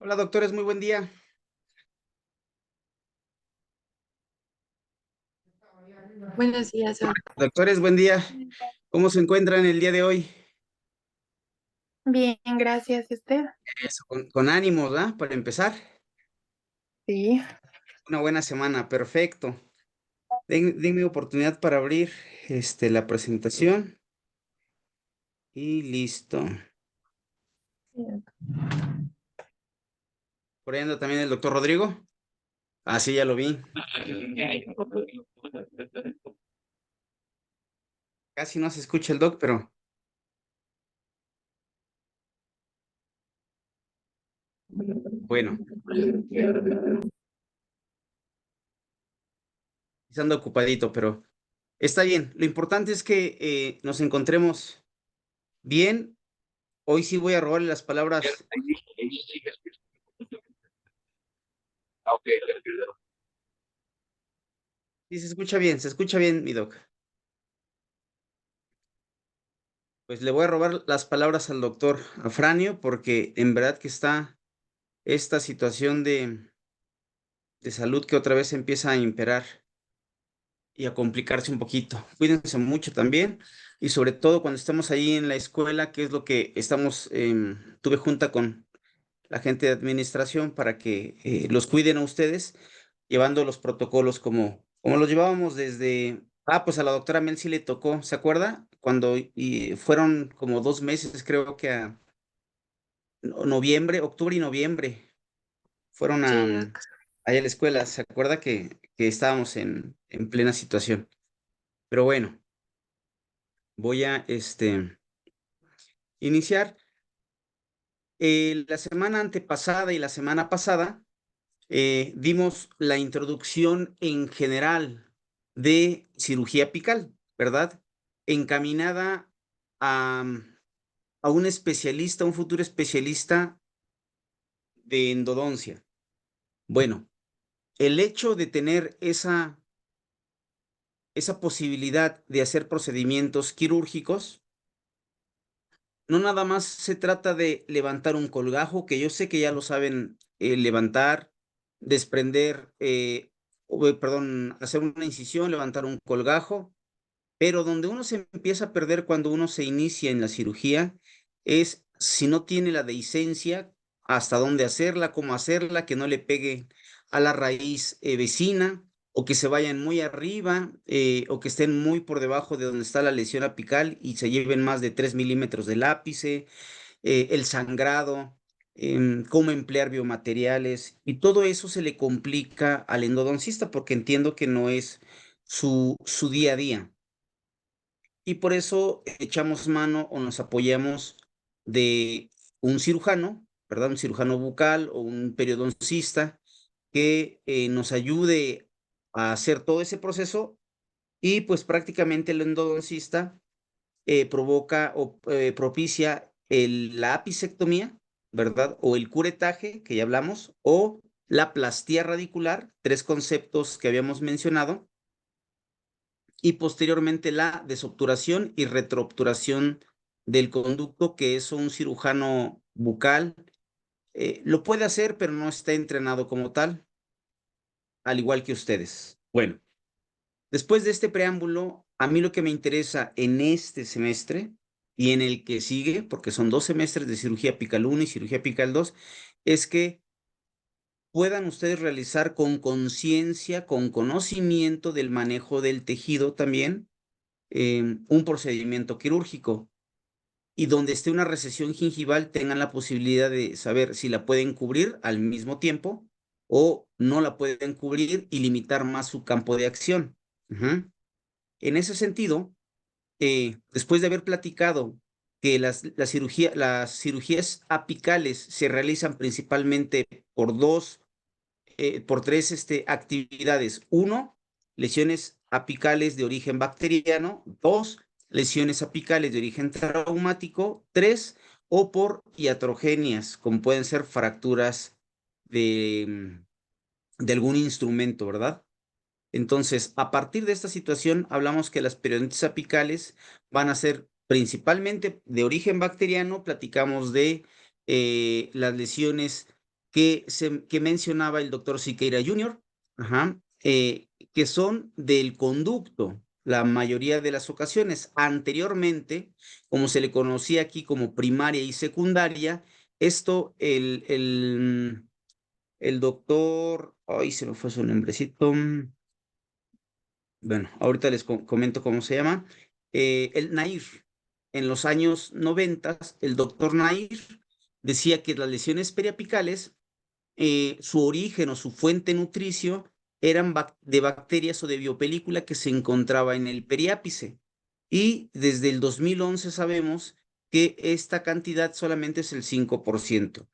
Hola, doctores, muy buen día. Buenos días, Doctores, buen día. ¿Cómo se encuentran el día de hoy? bien, gracias, ¿y usted? Eso, con ánimos, ¿verdad? Para empezar, Sí, una buena semana, perfecto. Denme oportunidad para abrir la presentación y listo. Por ahí anda también el doctor Rodrigo. Ah, sí, ya lo vi. Casi no se escucha el doc, pero bueno, quizá anda ocupadito, pero está bien. Lo importante es que nos encontremos bien. Hoy sí voy a robarle las palabras. Sí, se escucha bien, mi doc. Pues le voy a robar las palabras al doctor Afranio, porque en verdad que está esta situación de salud que otra vez empieza a imperar y a complicarse un poquito. Cuídense mucho también y sobre todo cuando estamos ahí en la escuela, que es lo que estamos, tuve junta con la gente de administración para que los cuiden a ustedes, llevando los protocolos como los llevábamos desde, pues a la doctora Mel sí le tocó, ¿se acuerda? Cuando y fueron como 2 meses, creo que a noviembre, octubre y noviembre, fueron sí, doc. allá a la escuela. ¿Se acuerda que estábamos en plena situación? Pero bueno, voy a iniciar. La semana antepasada y la semana pasada dimos la introducción en general de cirugía apical, ¿verdad? Encaminada a, a un especialista, un futuro especialista de endodoncia. Bueno, el hecho de tener esa posibilidad de hacer procedimientos quirúrgicos, no nada más se trata de levantar un colgajo, que yo sé que ya lo saben levantar, desprender, perdón, hacer una incisión, levantar un colgajo, pero donde uno se empieza a perder cuando uno se inicia en la cirugía es si no tiene la dehiscencia, hasta dónde hacerla, cómo hacerla, que no le pegue a la raíz vecina, o que se vayan muy arriba, o que estén muy por debajo de donde está la lesión apical y se lleven más de 3 milímetros del ápice, el sangrado, cómo emplear biomateriales, y todo eso se le complica al endodoncista porque entiendo que no es su día a día. Y por eso echamos mano o nos apoyamos de un cirujano, ¿verdad? Un cirujano bucal o un periodoncista que nos ayude a hacer todo ese proceso y pues prácticamente el endodoncista provoca o propicia la apicectomía, ¿verdad? O el curetaje, que ya hablamos, o la plastía radicular, tres conceptos que habíamos mencionado, y posteriormente la desobturación y retroobturación del conducto, que eso un cirujano bucal lo puede hacer, pero no está entrenado como tal, al igual que ustedes. Bueno, después de este preámbulo, a mí lo que me interesa en este semestre y en el que sigue, porque son 2 semestres de cirugía apical 1 y cirugía apical 2, es que puedan ustedes realizar con conciencia, con conocimiento del manejo del tejido también, un procedimiento quirúrgico y donde esté una recesión gingival tengan la posibilidad de saber si la pueden cubrir al mismo tiempo o no la pueden cubrir y limitar más su campo de acción. Ujú. En ese sentido, después de haber platicado que las cirugías apicales se realizan principalmente por tres actividades. Uno, lesiones apicales de origen bacteriano. Dos, lesiones apicales de origen traumático. Tres, o por iatrogenias, como pueden ser fracturas de algún instrumento, ¿verdad? Entonces, a partir de esta situación, hablamos que las periodontitis apicales van a ser principalmente de origen bacteriano. Platicamos de las lesiones que mencionaba el doctor Siqueira Jr., ajá, que son del conducto, la mayoría de las ocasiones. Anteriormente, como se le conocía aquí como primaria y secundaria, esto, el doctor, ay, se me fue su nombrecito. Bueno, ahorita les comento cómo se llama. El Nair. En los años 90, el doctor Nair decía que las lesiones periapicales, su origen o su fuente nutricio eran de bacterias o de biopelícula que se encontraba en el periápice. Y desde el 2011 sabemos que esta cantidad solamente es el 5%.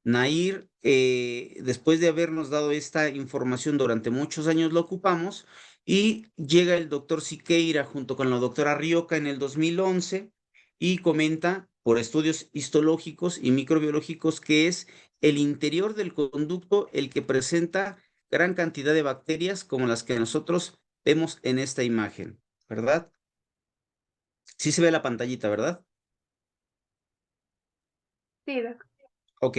Nair, después de habernos dado esta información durante muchos años, lo ocupamos y llega el doctor Siqueira junto con la doctora Rioca en el 2011 y comenta por estudios histológicos y microbiológicos que es el interior del conducto el que presenta gran cantidad de bacterias como las que nosotros vemos en esta imagen, ¿verdad? Sí se ve la pantallita, ¿verdad? Sí, doctor. Ok.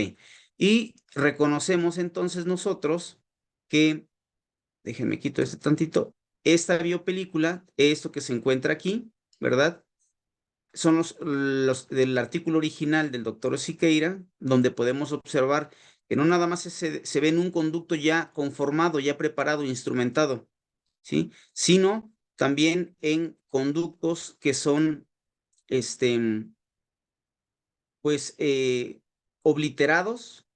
Y reconocemos entonces nosotros que, déjenme quito este tantito, esta biopelícula, esto que se encuentra aquí, ¿verdad? Son los del artículo original del doctor Siqueira, donde podemos observar que no nada más se ve en un conducto ya conformado, ya preparado, instrumentado, ¿sí? Sino también en conductos que son, pues, obliterados,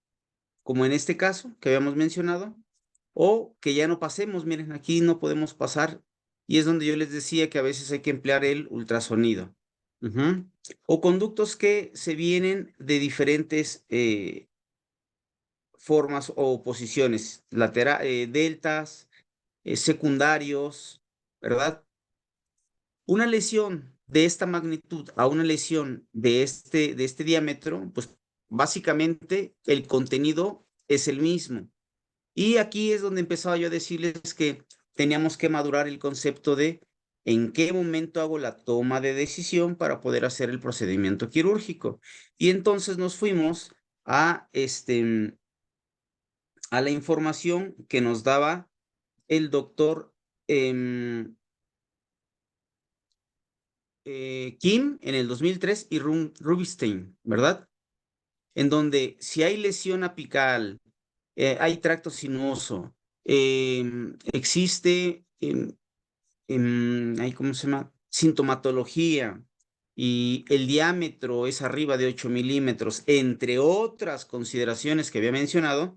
como en este caso que habíamos mencionado, o que ya no pasemos, miren, aquí no podemos pasar, y es donde yo les decía que a veces hay que emplear el ultrasonido. Ujú. O conductos que se vienen de diferentes formas o posiciones, deltas, secundarios, ¿verdad? Una lesión de esta magnitud a una lesión de este diámetro, pues básicamente el contenido es el mismo. Y aquí es donde empezaba yo a decirles que teníamos que madurar el concepto de en qué momento hago la toma de decisión para poder hacer el procedimiento quirúrgico. Y entonces nos fuimos a la información que nos daba el doctor Kim en el 2003 y Rubinstein, ¿verdad? En donde si hay lesión apical, hay tracto sinuoso, existe, ¿cómo se llama? Sintomatología y el diámetro es arriba de 8 milímetros, entre otras consideraciones que había mencionado,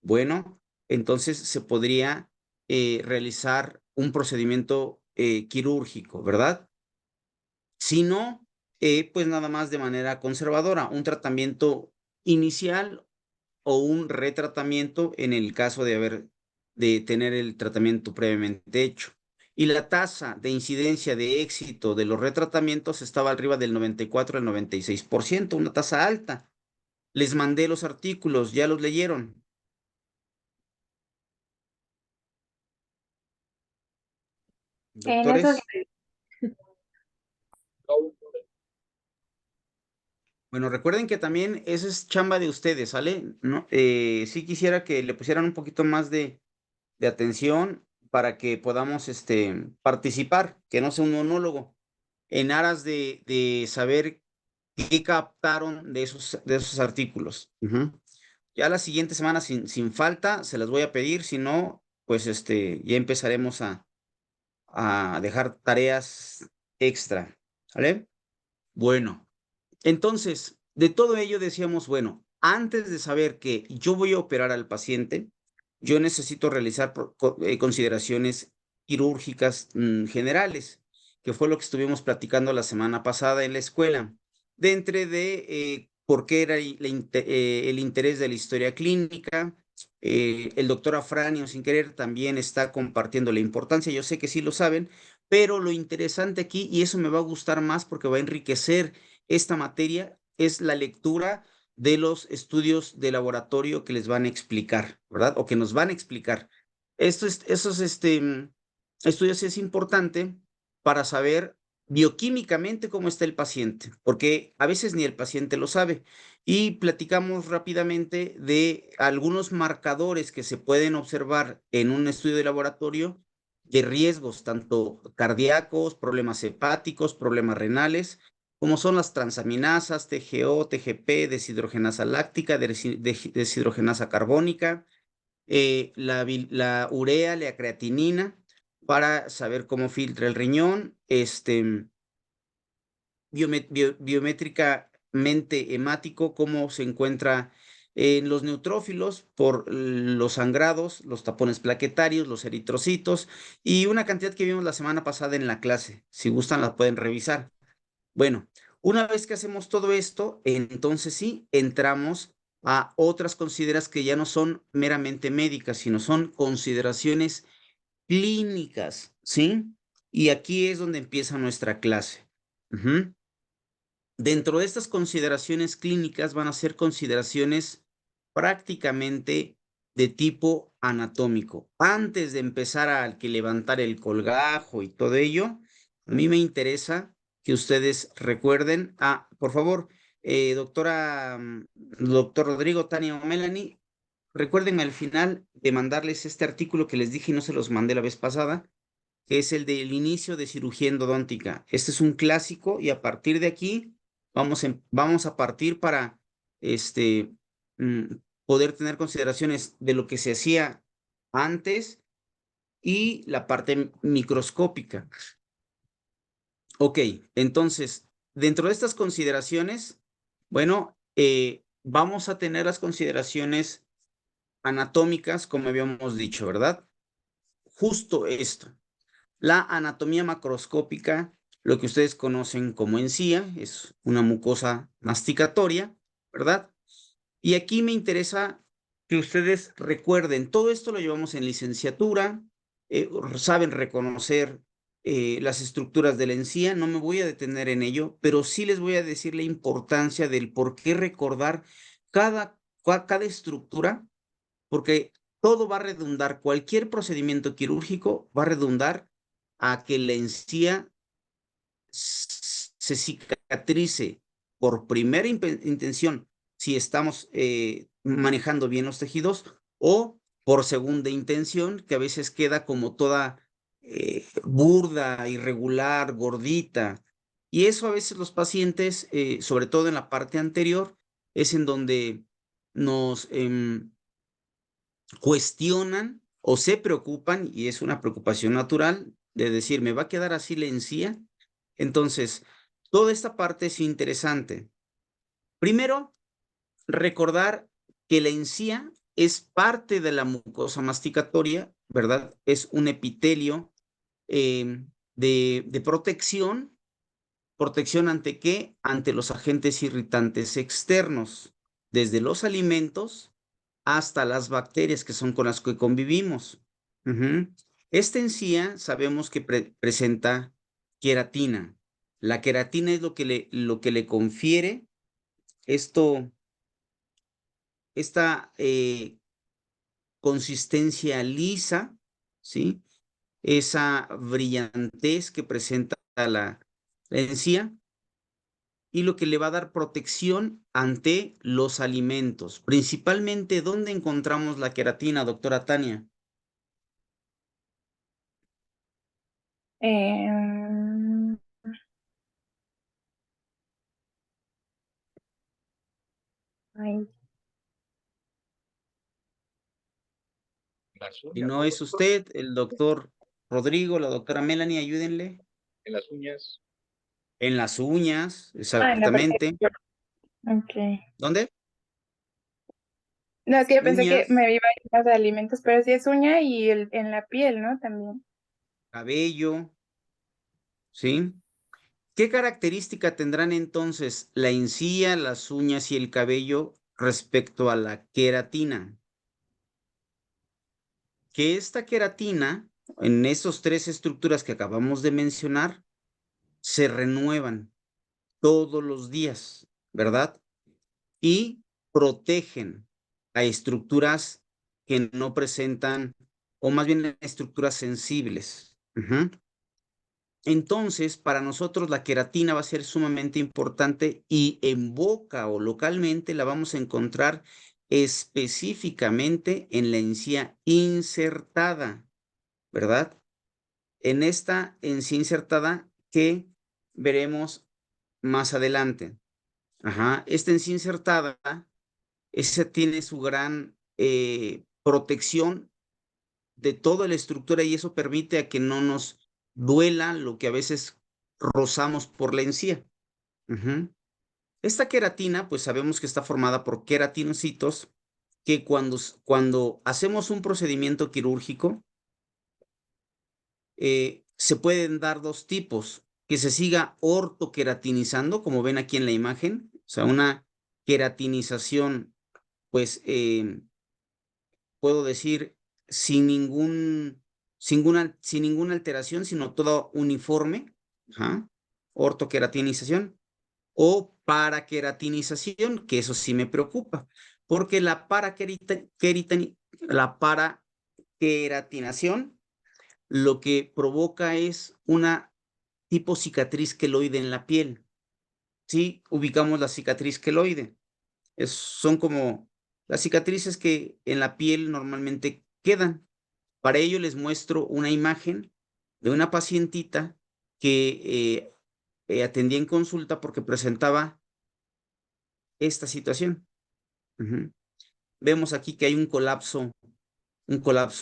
bueno, entonces se podría realizar un procedimiento quirúrgico, ¿verdad? Si no, pues nada más de manera conservadora, un tratamiento inicial o un retratamiento en el caso de tener el tratamiento previamente hecho. Y la tasa de incidencia de éxito de los retratamientos estaba arriba del 94 al 96%, una tasa alta. Les mandé los artículos, ¿ya los leyeron? En eso Doctores. sí. Bueno, recuerden que también esa es chamba de ustedes, ¿sale? No, sí quisiera que le pusieran un poquito más de atención para que podamos participar, que no sea un monólogo, en aras de saber qué captaron de esos artículos. Ujú. Ya la siguiente semana, sin falta, se las voy a pedir, si no, pues ya empezaremos a dejar tareas extra, ¿vale? Bueno. Entonces, de todo ello decíamos, bueno, antes de saber que yo voy a operar al paciente, yo necesito realizar consideraciones quirúrgicas generales, que fue lo que estuvimos platicando la semana pasada en la escuela, de entre de por qué era el interés de la historia clínica. El doctor Afranio, sin querer, también está compartiendo la importancia, yo sé que sí lo saben, pero lo interesante aquí, y eso me va a gustar más porque va a enriquecer esta materia, es la lectura de los estudios de laboratorio que les van a explicar, ¿verdad? O que nos van a explicar. Esos estudios es importante para saber bioquímicamente cómo está el paciente, porque a veces ni el paciente lo sabe. Y platicamos rápidamente de algunos marcadores que se pueden observar en un estudio de laboratorio de riesgos, tanto cardíacos, problemas hepáticos, problemas renales, como son las transaminasas, TGO, TGP, deshidrogenasa láctica, deshidrogenasa carbónica, la urea, la creatinina, para saber cómo filtra el riñón, biométricamente hemático, cómo se encuentra en los neutrófilos por los sangrados, los tapones plaquetarios, los eritrocitos y una cantidad que vimos la semana pasada en la clase. Si gustan, la pueden revisar. Bueno, una vez que hacemos todo esto, entonces sí, entramos a otras consideraciones que ya no son meramente médicas, sino son consideraciones clínicas, ¿sí? Y aquí es donde empieza nuestra clase. Ujú. Dentro de estas consideraciones clínicas van a ser consideraciones prácticamente de tipo anatómico. Antes de empezar a que levantar el colgajo y todo ello, a mí me interesa que ustedes recuerden, por favor, doctor Rodrigo, Tania o Melanie, recuérdenme al final de mandarles este artículo que les dije y no se los mandé la vez pasada, que es el del inicio de cirugía endodóntica. Este es un clásico y a partir de aquí vamos a partir para este, mm, poder tener consideraciones de lo que se hacía antes y la parte microscópica. Ok, entonces, dentro de estas consideraciones, bueno, vamos a tener las consideraciones anatómicas, como habíamos dicho, ¿verdad? Justo esto. La anatomía macroscópica, lo que ustedes conocen como encía, es una mucosa masticatoria, ¿verdad? Y aquí me interesa que ustedes recuerden, todo esto lo llevamos en licenciatura, saben reconocer las estructuras de la encía, no me voy a detener en ello, pero sí les voy a decir la importancia del por qué recordar cada estructura, porque todo va a redundar, cualquier procedimiento quirúrgico va a redundar a que la encía se cicatrice por primera intención si estamos manejando bien los tejidos o por segunda intención que a veces queda como toda burda, irregular, gordita. Y eso a veces los pacientes, sobre todo en la parte anterior, es en donde nos cuestionan o se preocupan, y es una preocupación natural, de decir, ¿me va a quedar así la encía? Entonces, toda esta parte es interesante. Primero, recordar que la encía es parte de la mucosa masticatoria, ¿verdad? Es un epitelio de protección. ¿Protección ante qué? Ante los agentes irritantes externos, desde los alimentos hasta las bacterias que son con las que convivimos. Ujú. Esta encía sabemos que presenta queratina. La queratina es lo que le confiere esta consistencia lisa, ¿sí? Esa brillantez que presenta la encía y lo que le va a dar protección ante los alimentos. Principalmente, ¿dónde encontramos la queratina, doctora Tania? Em, ay, Las Si uñas, no ¿no, es doctor? usted, el doctor Rodrigo, la doctora Melanie, ayúdenle. En las uñas. En las uñas, en la parte. exactamente. Ok. ¿Dónde? No, es que yo pensé que Uñas, me iba a ir más de alimentos, pero sí es uña y en la piel, ¿no? También. cabello, ¿sí? ¿Qué característica tendrán entonces la encía, las uñas y el cabello respecto a la queratina? Que esta queratina, en esas tres estructuras que acabamos de mencionar, se renuevan todos los días, ¿verdad? Y protegen a estructuras que no presentan, o más bien estructuras sensibles. Ujú. Entonces, para nosotros la queratina va a ser sumamente importante y en boca o localmente la vamos a encontrar específicamente en la encía insertada, ¿verdad? En esta encía insertada que veremos más adelante. Ajá, esta encía insertada, esa tiene su gran protección de toda la estructura y eso permite a que no nos duela lo que a veces rozamos por la encía. Ujú. Esta queratina, pues sabemos que está formada por queratinocitos que cuando hacemos un procedimiento quirúrgico, se pueden dar dos tipos, que se siga ortoqueratinizando, como ven aquí en la imagen, o sea, una queratinización, pues puedo decir, sin ninguna alteración, sino toda uniforme, ajá, ortoqueratinización, o paraqueratinización, que eso sí me preocupa, porque la paraqueratinación lo que provoca es una tipo cicatriz queloide en la piel. Sí, ubicamos la cicatriz queloide. Son como las cicatrices que en la piel normalmente quedan. Para ello les muestro una imagen de una pacientita que atendí en consulta porque presentaba esta situación. Ujú. Vemos aquí que hay un colapso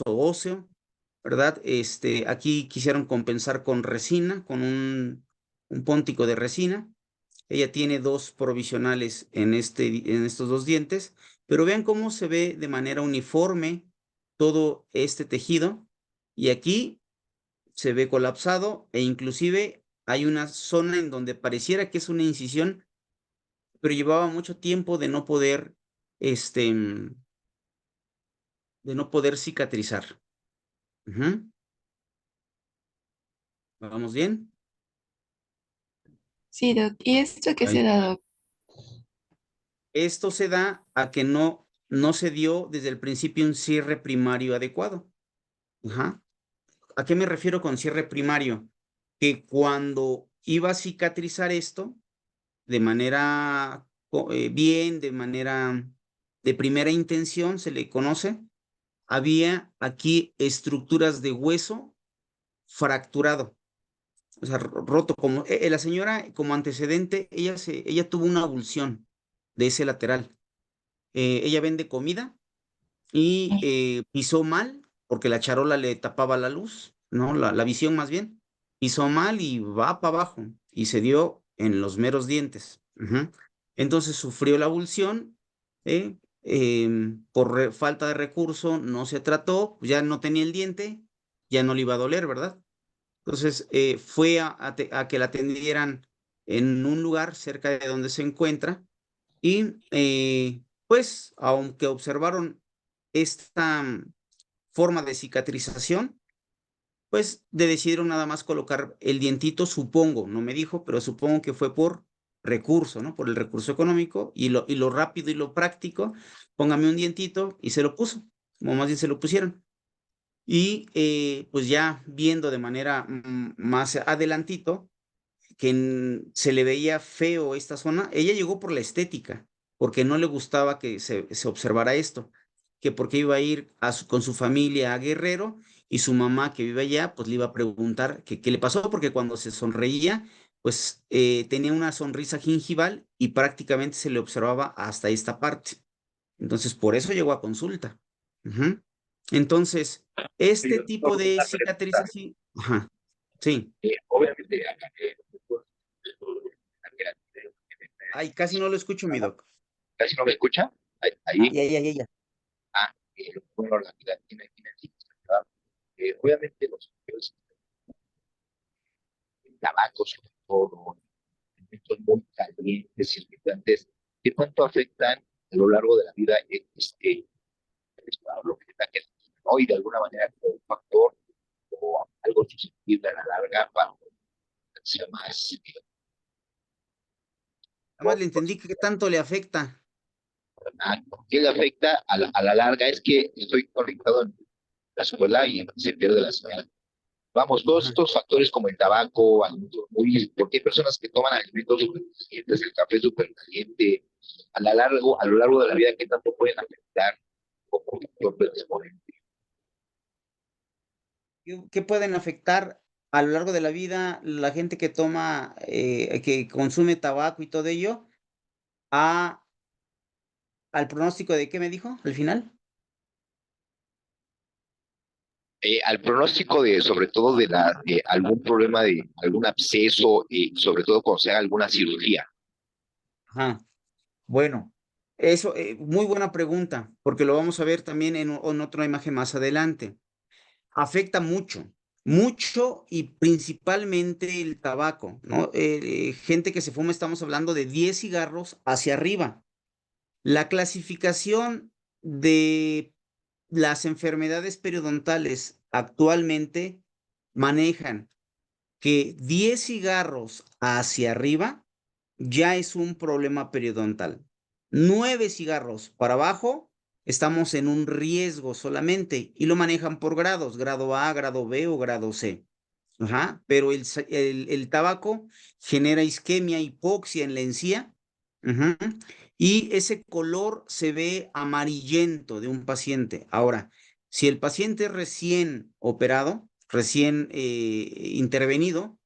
óseo, ¿verdad? Aquí quisieron compensar con resina, con un póntico de resina. Ella tiene dos provisionales en estos dos dientes, pero vean cómo se ve de manera uniforme todo este tejido y aquí se ve colapsado e inclusive hay una zona en donde pareciera que es una incisión, pero llevaba mucho tiempo de no poder cicatrizar. Ujú. ¿Vamos bien? Sí, Doc. ¿Y esto a qué se Ahí. da, Doc? Esto se da a que no se dio desde el principio un cierre primario adecuado. Ajá. ¿A qué me refiero con cierre primario? Que cuando iba a cicatrizar esto, de manera bien, de manera de primera intención, se le conoce, había aquí estructuras de hueso fracturado, o sea, roto. Como la señora, como antecedente, ella tuvo una avulsión de ese lateral. Ella vende comida y pisó mal, porque la charola le tapaba la luz, ¿no? La visión más bien. Pisó mal y va para abajo y se dio en los meros dientes. Ujú. Entonces sufrió la avulsión, por falta de recurso, no se trató, pues ya no tenía el diente, ya no le iba a doler, ¿verdad? Entonces fue a que la atendieran en un lugar cerca de donde se encuentra y pues, aunque observaron esta forma de cicatrización, pues decidieron nada más colocar el dientito, supongo, no me dijo, pero supongo que fue por recurso, ¿no? Por el recurso económico y lo rápido y lo práctico, póngame un dientito y se lo puso, como más bien se lo pusieron. Y pues ya viendo de manera más adelantito, que se le veía feo esta zona. Ella llegó por la estética, porque no le gustaba que se observara esto, que porque iba a ir con su familia a Guerrero y su mamá que vive allá, pues le iba a preguntar que qué le pasó, porque cuando se sonreía, pues tenía una sonrisa gingival y prácticamente se le observaba hasta esta parte. Entonces, por eso llegó a consulta. Ujú. Entonces, Sí, este doctor, tipo de una pregunta. cicatrización, ajá, sí. Obviamente, Ay, casi no lo escucho, mi doc. casi no me escucha. Ahí, Ay, ay, ay, ay, ay. bueno, la queratina aquí necesita, ¿verdad? Obviamente, los tabacos, sobre todo, alimentos muy calientes y irritantes, ¿qué tanto afectan a lo largo de la vida lo que está quedando, ¿no? Y de alguna manera, como un factor o algo susceptible a la larga para ser más. Nada más le entendí que qué tanto le afecta. ¿Qué le afecta a la larga? Es que estoy conectado en la escuela y se pierde la señal. Vamos, todos Ajá. estos factores como el tabaco, alimentos porque hay personas que toman alimentos súper calientes, el café súper caliente, a lo largo de la vida, ¿qué tanto pueden afectar como un factor predisponente? ¿Qué pueden afectar a lo largo de la vida la gente que toma, que consume tabaco y todo ello, a al pronóstico de qué me dijo al final? Al pronóstico de, sobre todo, de algún problema de algún absceso y sobre todo cuando se haga alguna cirugía. Ajá. Bueno, eso, muy buena pregunta, porque lo vamos a ver también en otra imagen más adelante. Afecta mucho, mucho y principalmente el tabaco, ¿no? Gente que se fuma, estamos hablando de 10 cigarros hacia arriba. La clasificación de las enfermedades periodontales actualmente manejan que 10 cigarros hacia arriba ya es un problema periodontal. 9 cigarros para abajo, estamos en un riesgo solamente y lo manejan por grados, grado A, grado B o grado C. Ajá, pero el tabaco genera isquemia, hipoxia en la encía. Ujú, y ese color se ve amarillento de un paciente. Ahora, si el paciente es recién operado, recién intervenido,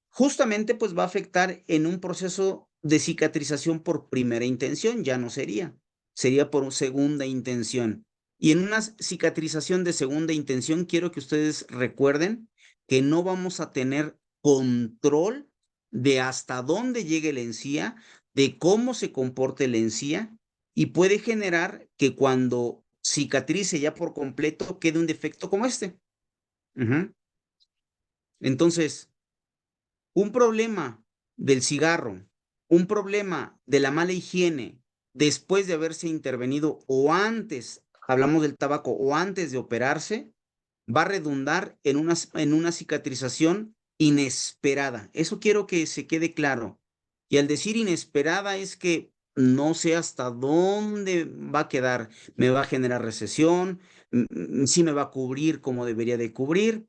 justamente pues va a afectar en un proceso de cicatrización por primera intención, ya no sería, sería por segunda intención. Y en una cicatrización de segunda intención, quiero que ustedes recuerden que no vamos a tener control de hasta dónde llegue la encía, de cómo se comporte la encía, y puede generar que cuando cicatrice ya por completo quede un defecto como este. Ujú. Entonces, un problema del cigarro, un problema de la mala higiene después de haberse intervenido o antes, hablamos del tabaco, o antes de operarse, va a redundar en una cicatrización inesperada. Eso quiero que se quede claro. Y al decir inesperada es que no sé hasta dónde va a quedar. Me va a generar recesión, sí me va a cubrir como debería de cubrir.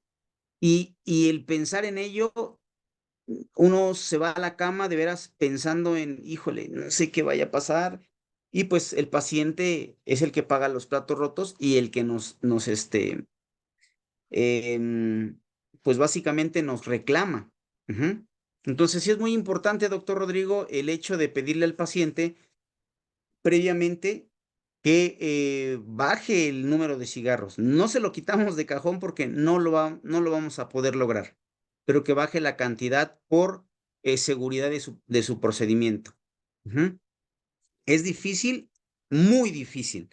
Y el pensar en ello, uno se va a la cama de veras pensando en, híjole, no sé qué vaya a pasar. Y pues el paciente es el que paga los platos rotos y el que em, pues básicamente nos reclama. Ujú. Entonces sí es muy importante, doctor Rodrigo, el hecho de pedirle al paciente previamente que baje el número de cigarros. No se lo quitamos de cajón porque no lo vamos a poder lograr, pero que baje la cantidad por seguridad de su procedimiento. Ujú. Es difícil, muy difícil.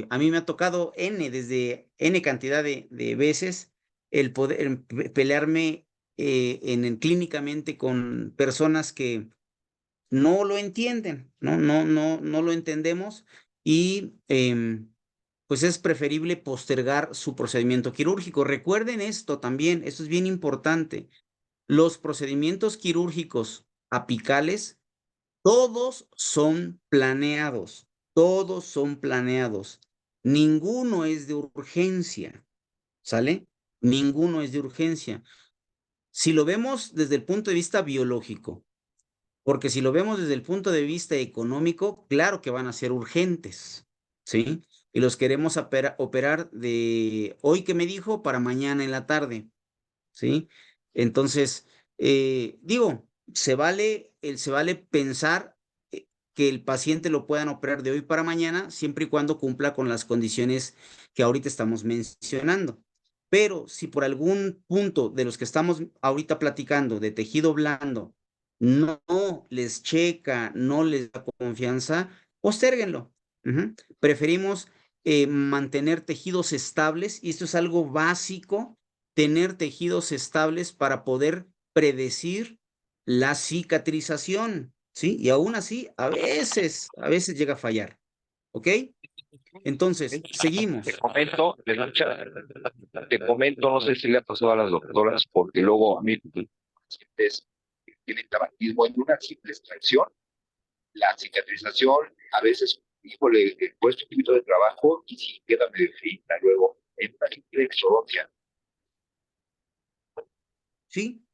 A mí me ha tocado desde N cantidad de veces, el poder pelearme clínicamente con personas que no lo entienden, no lo entendemos y pues es preferible postergar su procedimiento quirúrgico. Recuerden esto también, esto es bien importante. Los procedimientos quirúrgicos apicales, todos son planeados, todos son planeados. Ninguno es de urgencia, ¿sale? Ninguno es de urgencia. Si lo vemos desde el punto de vista biológico, porque si lo vemos desde el punto de vista económico, claro que van a ser urgentes, ¿sí? Y los queremos operar de hoy que me dijo para mañana en la tarde, ¿sí? Entonces, digo, se vale pensar que el paciente lo puedan operar de hoy para mañana, siempre y cuando cumpla con las condiciones que ahorita estamos mencionando. Pero si por algún punto de los que estamos ahorita platicando de tejido blando no les checa, no les da confianza, postérguenlo. Ujú. Preferimos mantener tejidos estables y esto es algo básico, tener tejidos estables para poder predecir la cicatrización, ¿sí? Y aún así, a veces llega a fallar, ¿ok? Entonces, Te seguimos. comento, te comento, no sé si le ha pasado a las doctoras, porque luego a mí pacientes que tienen tabaquismo en una simple extracción, la cicatrización a veces, híjole, cuesta un poquito de trabajo y si queda medio frita luego en una simple exodoncia ¿sí?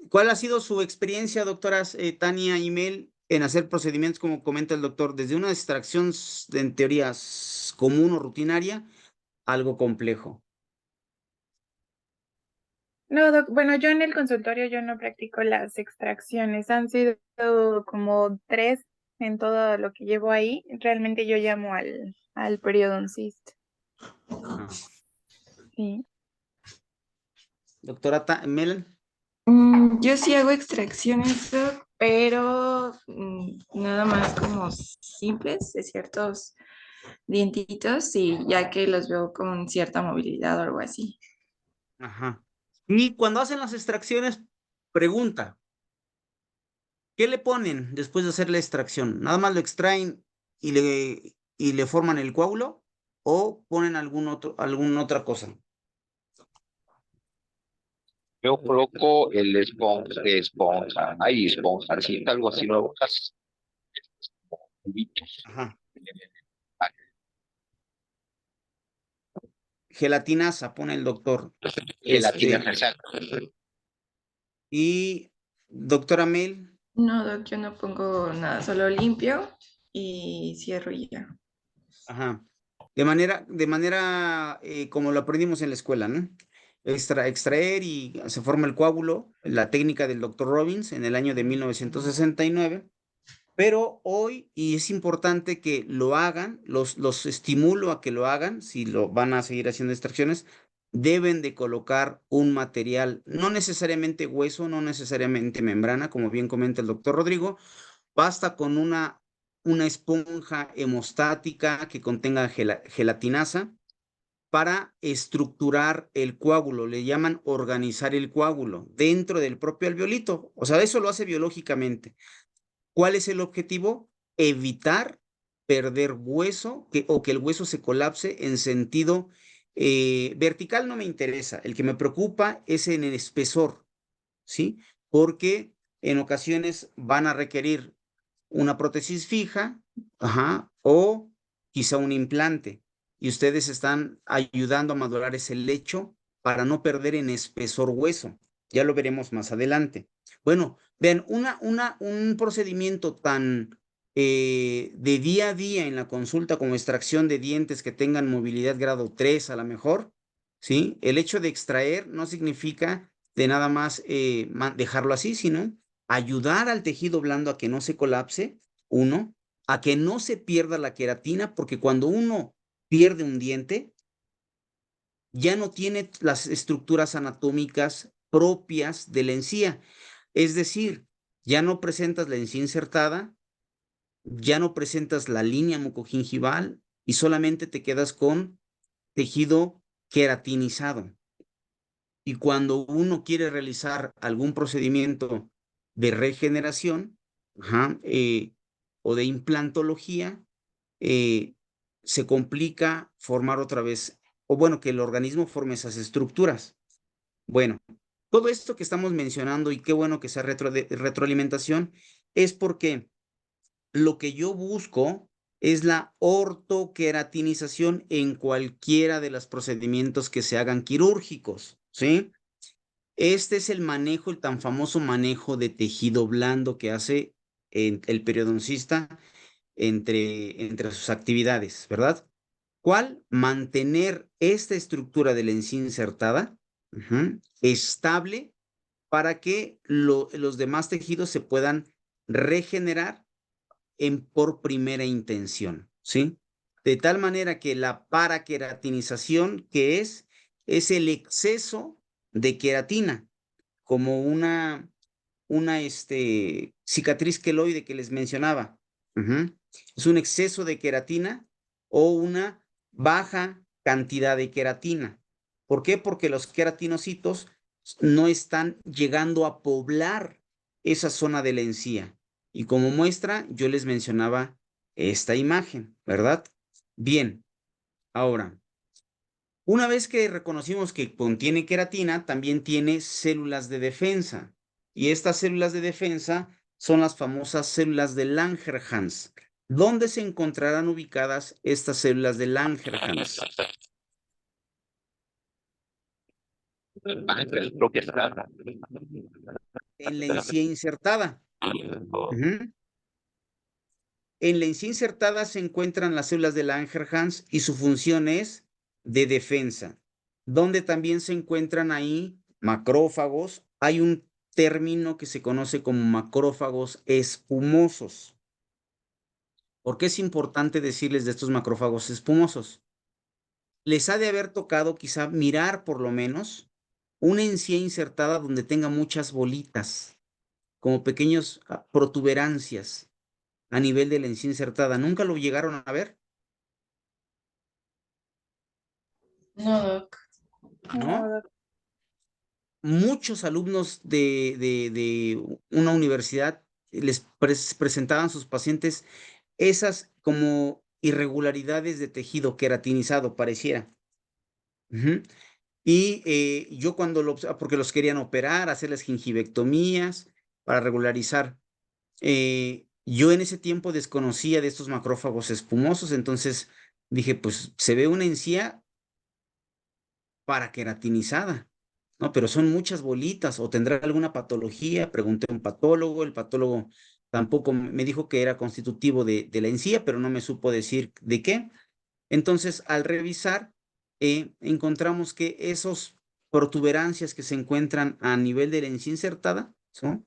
¿Cuál ha sido su experiencia, doctoras Tania y Mel, en hacer procedimientos, como comenta el doctor, desde una extracción en teoría común o rutinaria, algo complejo? No, bueno, yo en el consultorio yo no practico las extracciones, han sido como 3 en todo lo que llevo ahí. Realmente yo llamo al periodoncista. Ajá. Sí. Doctora Mel. Yo sí hago extracciones, Doc, pero nada más como simples de ciertos dientitos y ya que los veo con cierta movilidad o algo así. Ajá. Y cuando hacen las extracciones, pregunta, ¿qué le ponen después de hacer la extracción? ¿Nada más lo extraen y le forman el coágulo o ponen alguna otra cosa? Yo coloco el esponja, hay esponjacita, algo así, nuevo. Ajá. Gelatinasa, pone el doctor. Gelatina, Este, exacto. y doctora Mel, No, Doc, yo no pongo nada, solo limpio y cierro y ya. ajá. De manera como lo aprendimos en la escuela, ¿no? Extraer y se forma el coágulo, la técnica del doctor Robbins en el año de 1969. Pero hoy, y es importante que lo hagan, los estimulo a que lo hagan, si lo van a seguir haciendo extracciones, deben de colocar un material, no necesariamente hueso, no necesariamente membrana, como bien comenta el doctor Rodrigo, basta con una esponja hemostática que contenga gelatinasa para estructurar el coágulo, le llaman organizar el coágulo dentro del propio alveolito, o sea, eso lo hace biológicamente. ¿Cuál es el objetivo? Evitar perder hueso o que el hueso se colapse en sentido vertical. No me interesa. El que me preocupa es en el espesor, ¿sí? Porque en ocasiones van a requerir una prótesis fija, ajá, o quizá un implante. Y ustedes están ayudando a madurar ese lecho para no perder en espesor hueso. Ya lo veremos más adelante. Bueno, vean, un procedimiento tan de día a día en la consulta como extracción de dientes que tengan movilidad grado 3 a lo mejor, ¿sí? El hecho de extraer no significa de nada más dejarlo así, sino ayudar al tejido blando a que no se colapse, uno, a que no se pierda la queratina, porque cuando uno pierde un diente, ya no tiene las estructuras anatómicas propias de la encía. Es decir, ya no presentas la encía insertada, ya no presentas la línea mucogingival y solamente te quedas con tejido queratinizado. Y cuando uno quiere realizar algún procedimiento de regeneración, ajá, o de implantología, eh, se complica formar otra vez, o bueno, que el organismo forme esas estructuras. Bueno, todo esto que estamos mencionando y qué bueno que sea retroalimentación, es porque lo que yo busco es la ortoqueratinización en cualquiera de los procedimientos que se hagan quirúrgicos, ¿sí? Este es el manejo, el tan famoso manejo de tejido blando que hace el periodoncista entre sus actividades, ¿verdad? ¿Cuál? Mantener esta estructura de la encía insertada estable para que los demás tejidos se puedan regenerar por primera intención, ¿sí? De tal manera que la paraqueratinización, que es el exceso de queratina, como una cicatriz queloide que les mencionaba. Ujú. Es un exceso de queratina o una baja cantidad de queratina. ¿Por qué? Porque los queratinocitos no están llegando a poblar esa zona de la encía. Y como muestra, yo les mencionaba esta imagen, ¿verdad? Bien, ahora, una vez que reconocimos que contiene queratina, también tiene células de defensa. Y estas células de defensa son las famosas células de Langerhans. ¿Dónde se encontrarán ubicadas estas células de Langerhans? Lo que está. En la encía insertada. Ujú. En la encía insertada se encuentran las células de Langerhans y su función es de defensa, donde también se encuentran ahí macrófagos. Hay un término que se conoce como macrófagos espumosos. ¿Por qué es importante decirles de estos macrófagos espumosos? Les ha de haber tocado quizá mirar por lo menos una encía insertada donde tenga muchas bolitas, como pequeños protuberancias a nivel de la encía insertada. ¿Nunca lo llegaron a ver? No, Doc. ¿No? No, Muchos alumnos de una universidad les presentaban a sus pacientes esas como irregularidades de tejido queratinizado, pareciera. Ujú. Y yo cuando porque los querían operar, hacerles gingivectomías para regularizar. Yo en ese tiempo desconocía de estos macrófagos espumosos, entonces dije, pues se ve una encía paraqueratinizada, ¿no? Pero son muchas bolitas, o tendrá alguna patología. Pregunté a un patólogo, el patólogo tampoco me dijo que era constitutivo de la encía, pero no me supo decir de qué. Entonces, al revisar, encontramos que esos protuberancias que se encuentran a nivel de la encía insertada, ¿no?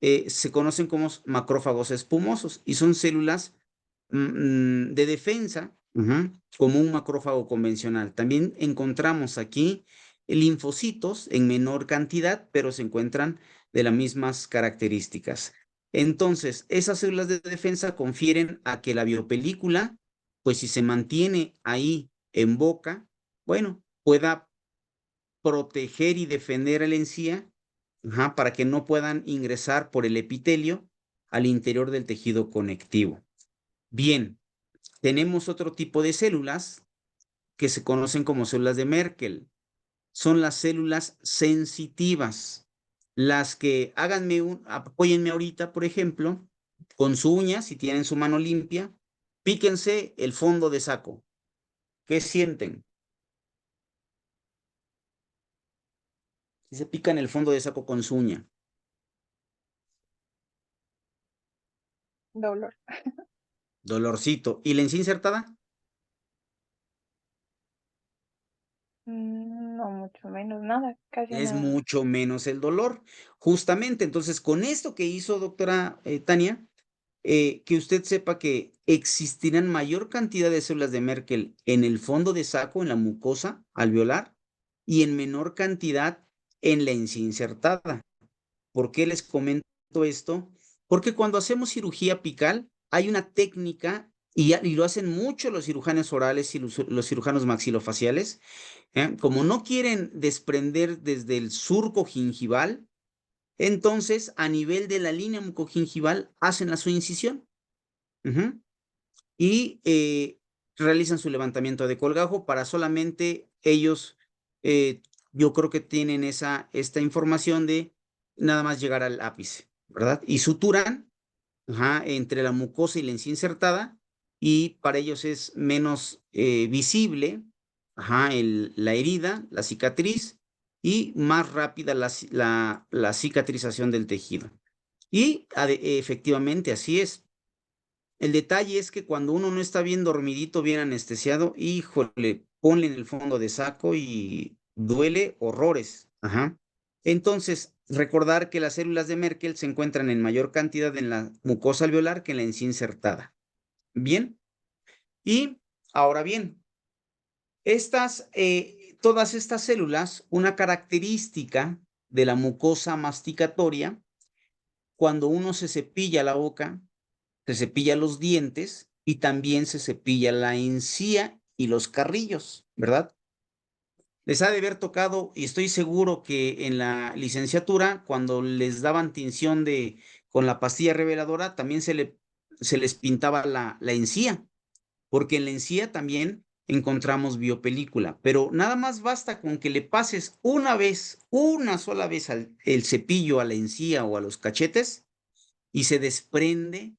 Se conocen como macrófagos espumosos y son células de defensa, como un macrófago convencional. También encontramos aquí linfocitos en menor cantidad, pero se encuentran de las mismas características. Entonces, esas células de defensa confieren a que la biopelícula, pues si se mantiene ahí en boca, bueno, pueda proteger y defender a la encía, para que no puedan ingresar por el epitelio al interior del tejido conectivo. Bien, tenemos otro tipo de células que se conocen como células de Merkel. Son las células sensitivas, las que apóyenme ahorita, por ejemplo, con su uña, si tienen su mano limpia, píquense el fondo de saco. ¿Qué sienten? Si se pican el fondo de saco con su uña. dolor. Dolorcito. ¿Y la encía insertada? No, mucho menos, nada, casi Es nada. mucho menos el dolor. Justamente, entonces, con esto que hizo doctora Tania, que usted sepa que existirán mayor cantidad de células de Merkel en el fondo de saco, en la mucosa alveolar, y en menor cantidad en la encía insertada. ¿Por qué les comento esto? Porque cuando hacemos cirugía apical, hay una técnica, y lo hacen mucho los cirujanos orales y los cirujanos maxilofaciales, como no quieren desprender desde el surco gingival, entonces a nivel de la línea mucogingival hacen la su incisión. Ujú. Y realizan su levantamiento de colgajo para solamente ellos, yo creo que tienen esta información de nada más llegar al ápice, ¿verdad? Y suturan, entre la mucosa y la encía insertada, y para ellos es menos visible, la herida, la cicatriz, y más rápida la cicatrización del tejido. Y efectivamente así es. El detalle es que cuando uno no está bien dormidito, bien anestesiado, híjole, ponle en el fondo de saco y duele horrores. Entonces, recordar que las células de Merkel se encuentran en mayor cantidad en la mucosa alveolar que en la encía insertada. Bien, y ahora bien, todas estas células, una característica de la mucosa masticatoria, cuando uno se cepilla la boca, se cepilla los dientes y también se cepilla la encía y los carrillos, ¿verdad? Les ha de haber tocado, y estoy seguro que en la licenciatura, cuando les daban tinción con la pastilla reveladora, también se les pintaba la encía, porque en la encía también encontramos biopelícula, pero nada más basta con que le pases una sola vez el cepillo a la encía o a los cachetes, y se desprende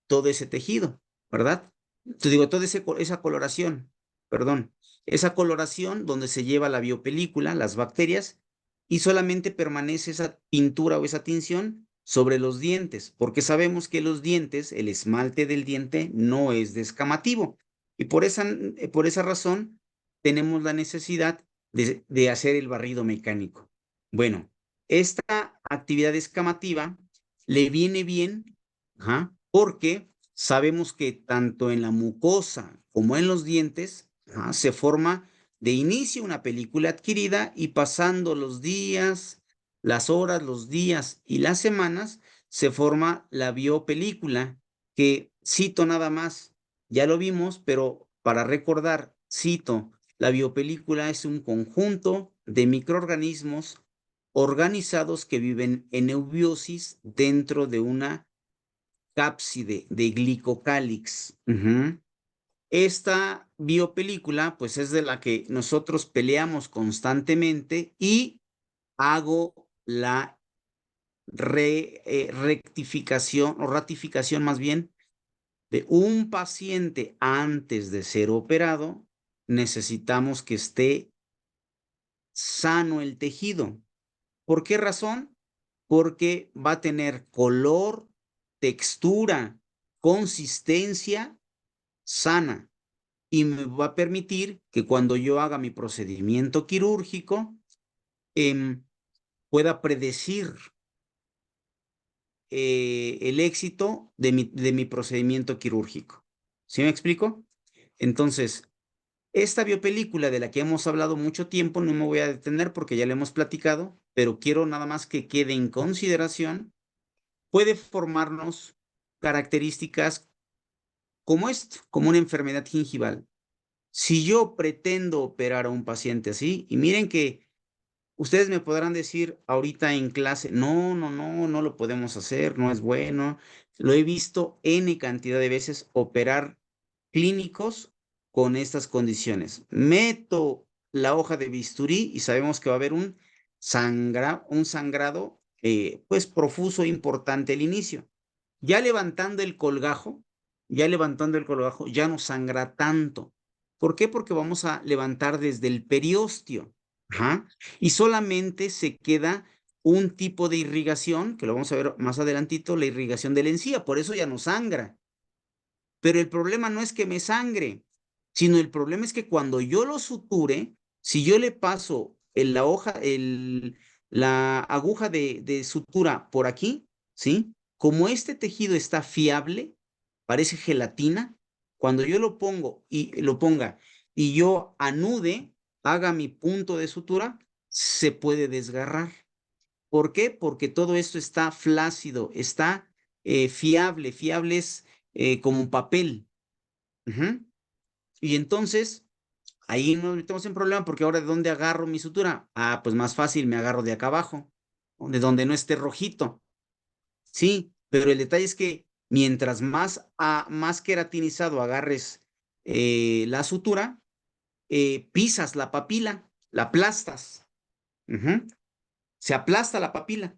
todo ese tejido, ¿verdad? Te digo, toda esa coloración, perdón, esa coloración donde se lleva la biopelícula, las bacterias, y solamente permanece esa pintura o esa tinción sobre los dientes, porque sabemos que los dientes, el esmalte del diente no es descamativo. Y por esa razón tenemos la necesidad de hacer el barrido mecánico. Bueno, esta actividad descamativa le viene bien, ajá, porque sabemos que tanto en la mucosa como en los dientes, ajá, se forma de inicio una película adquirida y pasando los días, las horas, los días y las semanas, se forma la biopelícula, que cito nada más, ya lo vimos, pero para recordar, cito, la biopelícula es un conjunto de microorganismos organizados que viven en eubiosis dentro de una cápside de glicocálix. Ujú. Esta biopelícula, pues es de la que nosotros peleamos constantemente y hago la rectificación o ratificación más bien de un paciente antes de ser operado. Necesitamos que esté sano el tejido. ¿Por qué razón? Porque va a tener color, textura, consistencia sana y me va a permitir que cuando yo haga mi procedimiento quirúrgico, em, pueda predecir el éxito de mi procedimiento quirúrgico. ¿Sí me explico? Entonces, esta biopelícula de la que hemos hablado mucho tiempo, no me voy a detener porque ya la hemos platicado, pero quiero nada más que quede en consideración, puede formarnos características como esto, como una enfermedad gingival. Si yo pretendo operar a un paciente así, y miren que ustedes me podrán decir ahorita en clase, no, no, no, no lo podemos hacer, no es bueno. Lo he visto N cantidad de veces operar clínicos con estas condiciones. Meto la hoja de bisturí y sabemos que va a haber un sangrado pues profuso e importante al inicio. Ya levantando el colgajo, ya no sangra tanto. ¿Por qué? Porque vamos a levantar desde el periósteo. Ajá. Y solamente se queda un tipo de irrigación, que lo vamos a ver más adelantito, la irrigación de la encía, por eso ya no sangra. Pero el problema no es que me sangre, sino el problema es que cuando yo lo suture, si yo le paso la aguja de sutura por aquí, ¿sí? Como este tejido está fiable, parece gelatina, cuando yo lo ponga y yo anude, haga mi punto de sutura, se puede desgarrar. ¿Por qué? Porque todo esto está flácido, está fiable. Fiable es como un papel. Ujú. Y entonces, ahí nos metemos en problema porque ahora ¿de dónde agarro mi sutura? Ah, pues más fácil, me agarro de acá abajo, ¿no? De donde no esté rojito. Sí, pero el detalle es que mientras más queratinizado agarres la sutura, pisas la papila, la aplastas. Ujú. Se aplasta la papila.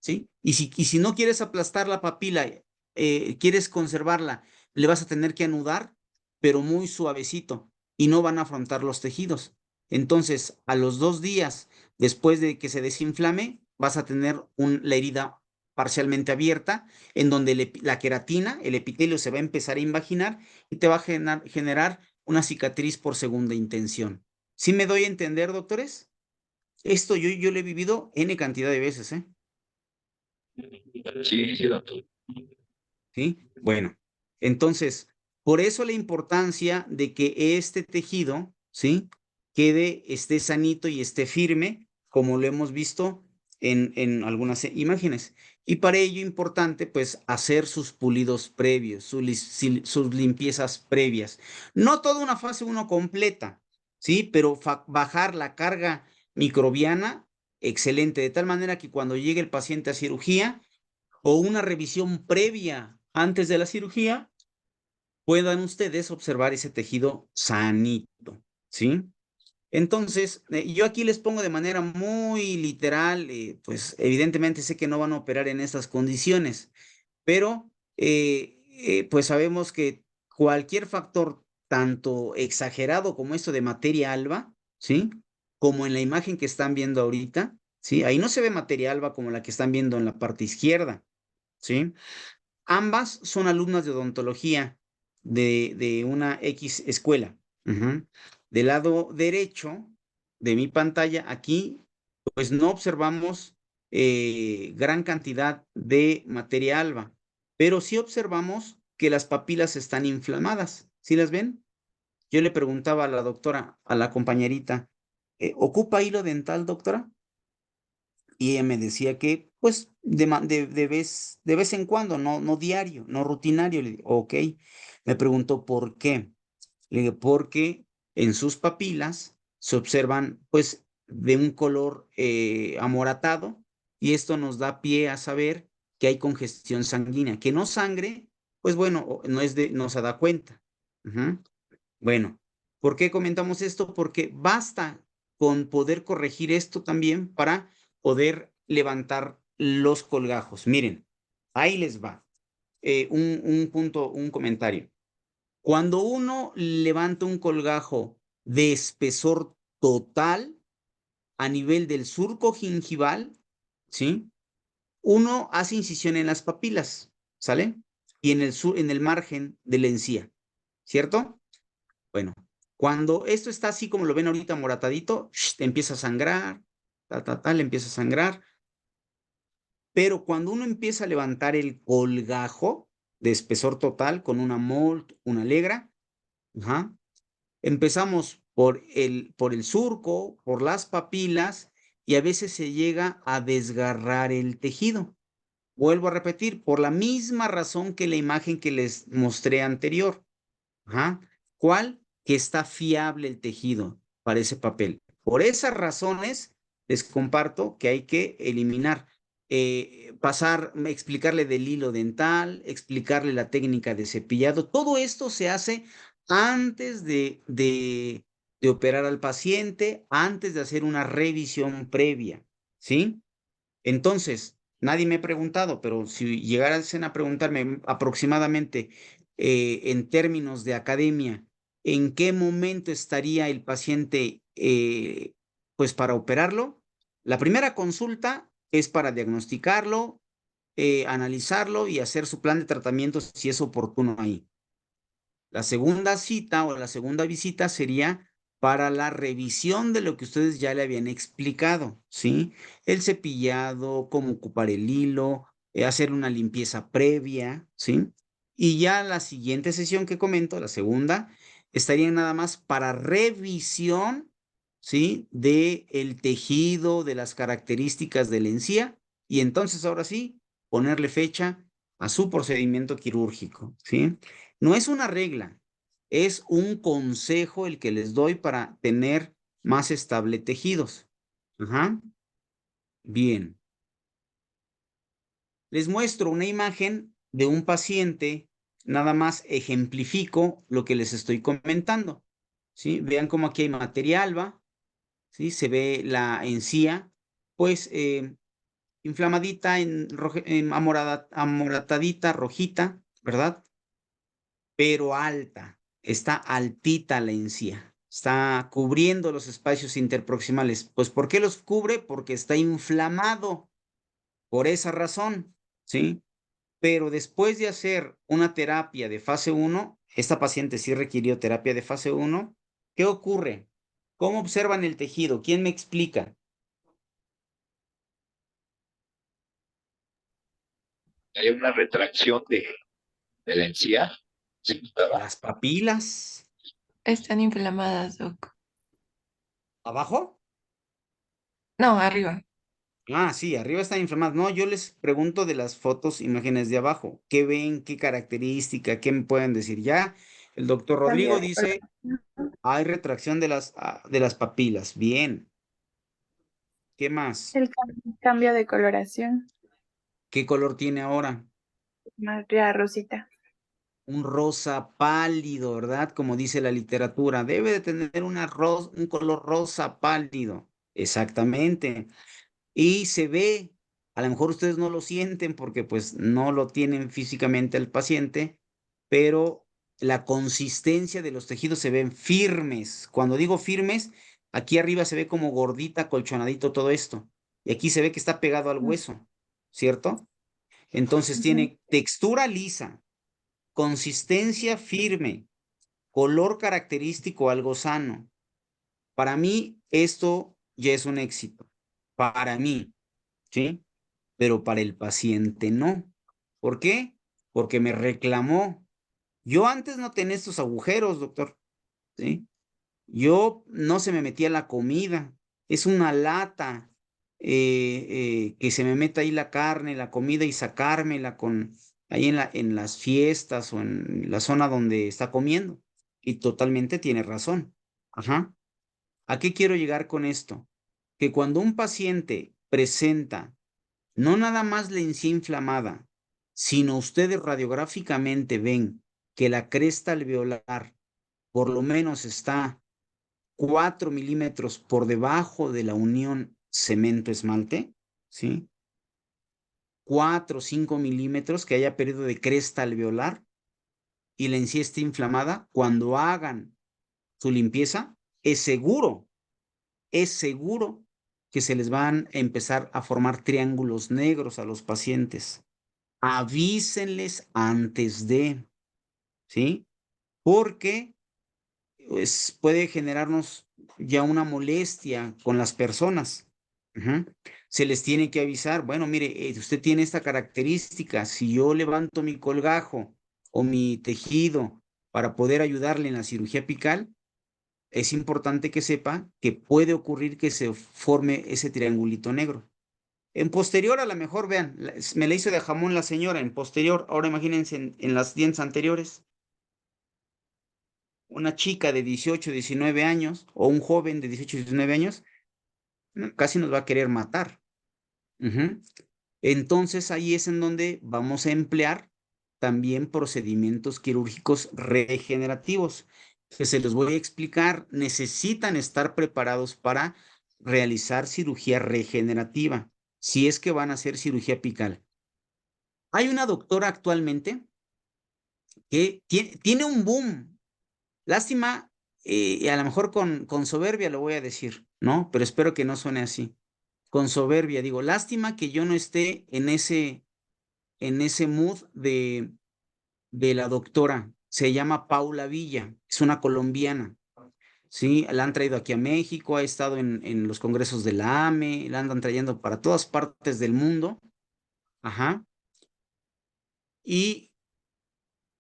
¿Sí? Y si no quieres aplastar la papila, quieres conservarla, le vas a tener que anudar, pero muy suavecito, y no van a afrontar los tejidos. Entonces, a los 2 días después de que se desinflame, vas a tener la herida parcialmente abierta, en donde la queratina, el epitelio se va a empezar a invaginar y te va a generar una cicatriz por segunda intención. ¿Sí me doy a entender, doctores? Esto yo lo he vivido N cantidad de veces, ¿eh? Sí, sí, doctor. ¿Sí? Bueno, entonces, por eso la importancia de que este tejido, ¿sí? Esté sanito y esté firme, como lo hemos visto en algunas imágenes. Y para ello importante, pues, hacer sus pulidos previos, sus limpiezas previas. No toda una fase 1 completa, ¿sí? Pero bajar la carga microbiana, excelente, de tal manera que cuando llegue el paciente a cirugía, o una revisión previa antes de la cirugía, puedan ustedes observar ese tejido sanito, ¿sí? Entonces, yo aquí les pongo de manera muy literal, pues evidentemente sé que no van a operar en estas condiciones, pero pues sabemos que cualquier factor, tanto exagerado como esto de materia alba, ¿sí? Como en la imagen que están viendo ahorita, ¿sí? Ahí no se ve materia alba como la que están viendo en la parte izquierda, ¿sí? Ambas son alumnas de odontología de una X escuela. Ujú. Del lado derecho de mi pantalla, aquí, pues no observamos gran cantidad de materia alba, pero sí observamos que las papilas están inflamadas. ¿Sí las ven? Yo le preguntaba a la doctora, a la compañerita, ¿ocupa hilo dental, doctora? Y ella me decía que, pues, de vez en cuando, no diario, no rutinario. Le digo, ok. Me preguntó por qué. Le dije, porque en sus papilas se observan, pues, de un color amoratado, y esto nos da pie a saber que hay congestión sanguínea. Que no sangre, pues bueno, no se da cuenta. Ujú. Bueno, ¿por qué comentamos esto? Porque basta con poder corregir esto también para poder levantar los colgajos. Miren, ahí les va. Un punto, un comentario. Cuando uno levanta un colgajo de espesor total a nivel del surco gingival, ¿sí? Uno hace incisión en las papilas, ¿sale? Y en el margen de la encía, ¿cierto? Bueno, cuando esto está así como lo ven ahorita moratadito, empieza a sangrar, le empieza a sangrar. Pero cuando uno empieza a levantar el colgajo de espesor total con una Molt, una Alegra, ajá, empezamos por el surco, por las papilas, y a veces se llega a desgarrar el tejido. Vuelvo a repetir, por la misma razón que la imagen que les mostré anterior. Ajá. ¿Cuál? Que está fiable el tejido para ese papel. Por esas razones, les comparto que hay que eliminar, explicarle del hilo dental, explicarle la técnica de cepillado. Todo esto se hace antes de operar al paciente, antes de hacer una revisión previa, ¿sí? Entonces, nadie me ha preguntado, pero si llegaran a preguntarme aproximadamente en términos de academia, ¿en qué momento estaría el paciente pues para operarlo? La primera consulta es para diagnosticarlo, analizarlo y hacer su plan de tratamiento si es oportuno ahí. La segunda cita o la segunda visita sería para la revisión de lo que ustedes ya le habían explicado, ¿sí? El cepillado, cómo ocupar el hilo, hacer una limpieza previa, ¿sí? Y ya la siguiente sesión que comento, la segunda, estaría nada más para revisión, ¿sí? De el tejido, de las características de la encía, y entonces ahora sí, ponerle fecha a su procedimiento quirúrgico, ¿sí? No es una regla, es un consejo el que les doy para tener más estable tejidos. Ajá. Bien. Les muestro una imagen de un paciente, nada más ejemplifico lo que les estoy comentando. ¿Sí? Vean cómo aquí hay materia alba, ¿sí? Se ve la encía, pues inflamadita, amoratadita, rojita, ¿verdad? Pero alta, está altita la encía, está cubriendo los espacios interproximales. Pues ¿por qué los cubre? Porque está inflamado, por esa razón, ¿sí? Pero después de hacer una terapia de fase 1, esta paciente sí requirió terapia de fase 1, ¿qué ocurre? ¿Cómo observan el tejido? ¿Quién me explica? Hay una retracción de la encía. Sí, ¿verdad? Las papilas. Están inflamadas, Doc. ¿Abajo? No, arriba. Ah, sí, arriba están inflamadas. No, yo les pregunto de las fotos, imágenes de abajo. ¿Qué ven? ¿Qué característica? ¿Qué me pueden decir? Ya, el doctor Cambio Rodrigo de dice, color. hay retracción de las papilas. Bien. ¿Qué más? El cambio de coloración, ¿Qué color tiene ahora? más ya rosita. Un rosa pálido, ¿verdad? Como dice la literatura. Debe de tener un color rosa pálido. Exactamente. Y se ve, a lo mejor ustedes no lo sienten porque pues no lo tienen físicamente el paciente, pero la consistencia de los tejidos se ven firmes. Cuando digo firmes, aquí arriba se ve como gordita, colchonadito todo esto. y aquí se ve que está pegado al hueso, ¿cierto? Entonces tiene textura lisa, consistencia firme, color característico algo sano. Para mí esto ya es un éxito, para mí, ¿sí? Pero para el paciente no. ¿Por qué? Porque me reclamó. Yo antes no tenía estos agujeros, doctor, ¿sí? Yo no se me metía la comida. Es una lata que se me meta ahí la carne, la comida y sacármela ahí en las fiestas o en la zona donde está comiendo. Y totalmente tiene razón. Ajá. ¿A qué quiero llegar con esto? Que cuando un paciente presenta no nada más la encía inflamada, sino ustedes radiográficamente ven que la cresta alveolar por lo menos está 4 milímetros por debajo de la unión cemento-esmalte, ¿sí? 4 o 5 milímetros que haya periodo de cresta alveolar y la encía esté inflamada, cuando hagan su limpieza, es seguro que se les van a empezar a formar triángulos negros a los pacientes. Avísenles antes de, ¿sí? Porque pues, puede generarnos ya una molestia con las personas. Ujú. Se les tiene que avisar, bueno, mire, usted tiene esta característica, si yo levanto mi colgajo o mi tejido para poder ayudarle en la cirugía apical, es importante que sepa que puede ocurrir que se forme ese triangulito negro. En posterior, a lo mejor, vean, me la hizo de jamón la señora en posterior. Ahora imagínense en las dientes anteriores. Una chica de 18, 19 años o un joven de 18, 19 años, casi nos va a querer matar. Ujú. Entonces ahí es en donde vamos a emplear también procedimientos quirúrgicos regenerativos, que se los voy a explicar. Necesitan estar preparados para realizar cirugía regenerativa, si es que van a hacer cirugía apical. Hay una doctora actualmente que tiene un boom. Lástima, y a lo mejor con soberbia lo voy a decir, ¿no? Pero espero que no suene así. Con soberbia, digo, lástima que yo no esté en ese mood de la doctora. Se llama Paula Villa, es una colombiana. Sí, la han traído aquí a México, ha estado en los congresos de la AME, la andan trayendo para todas partes del mundo. Ajá. Y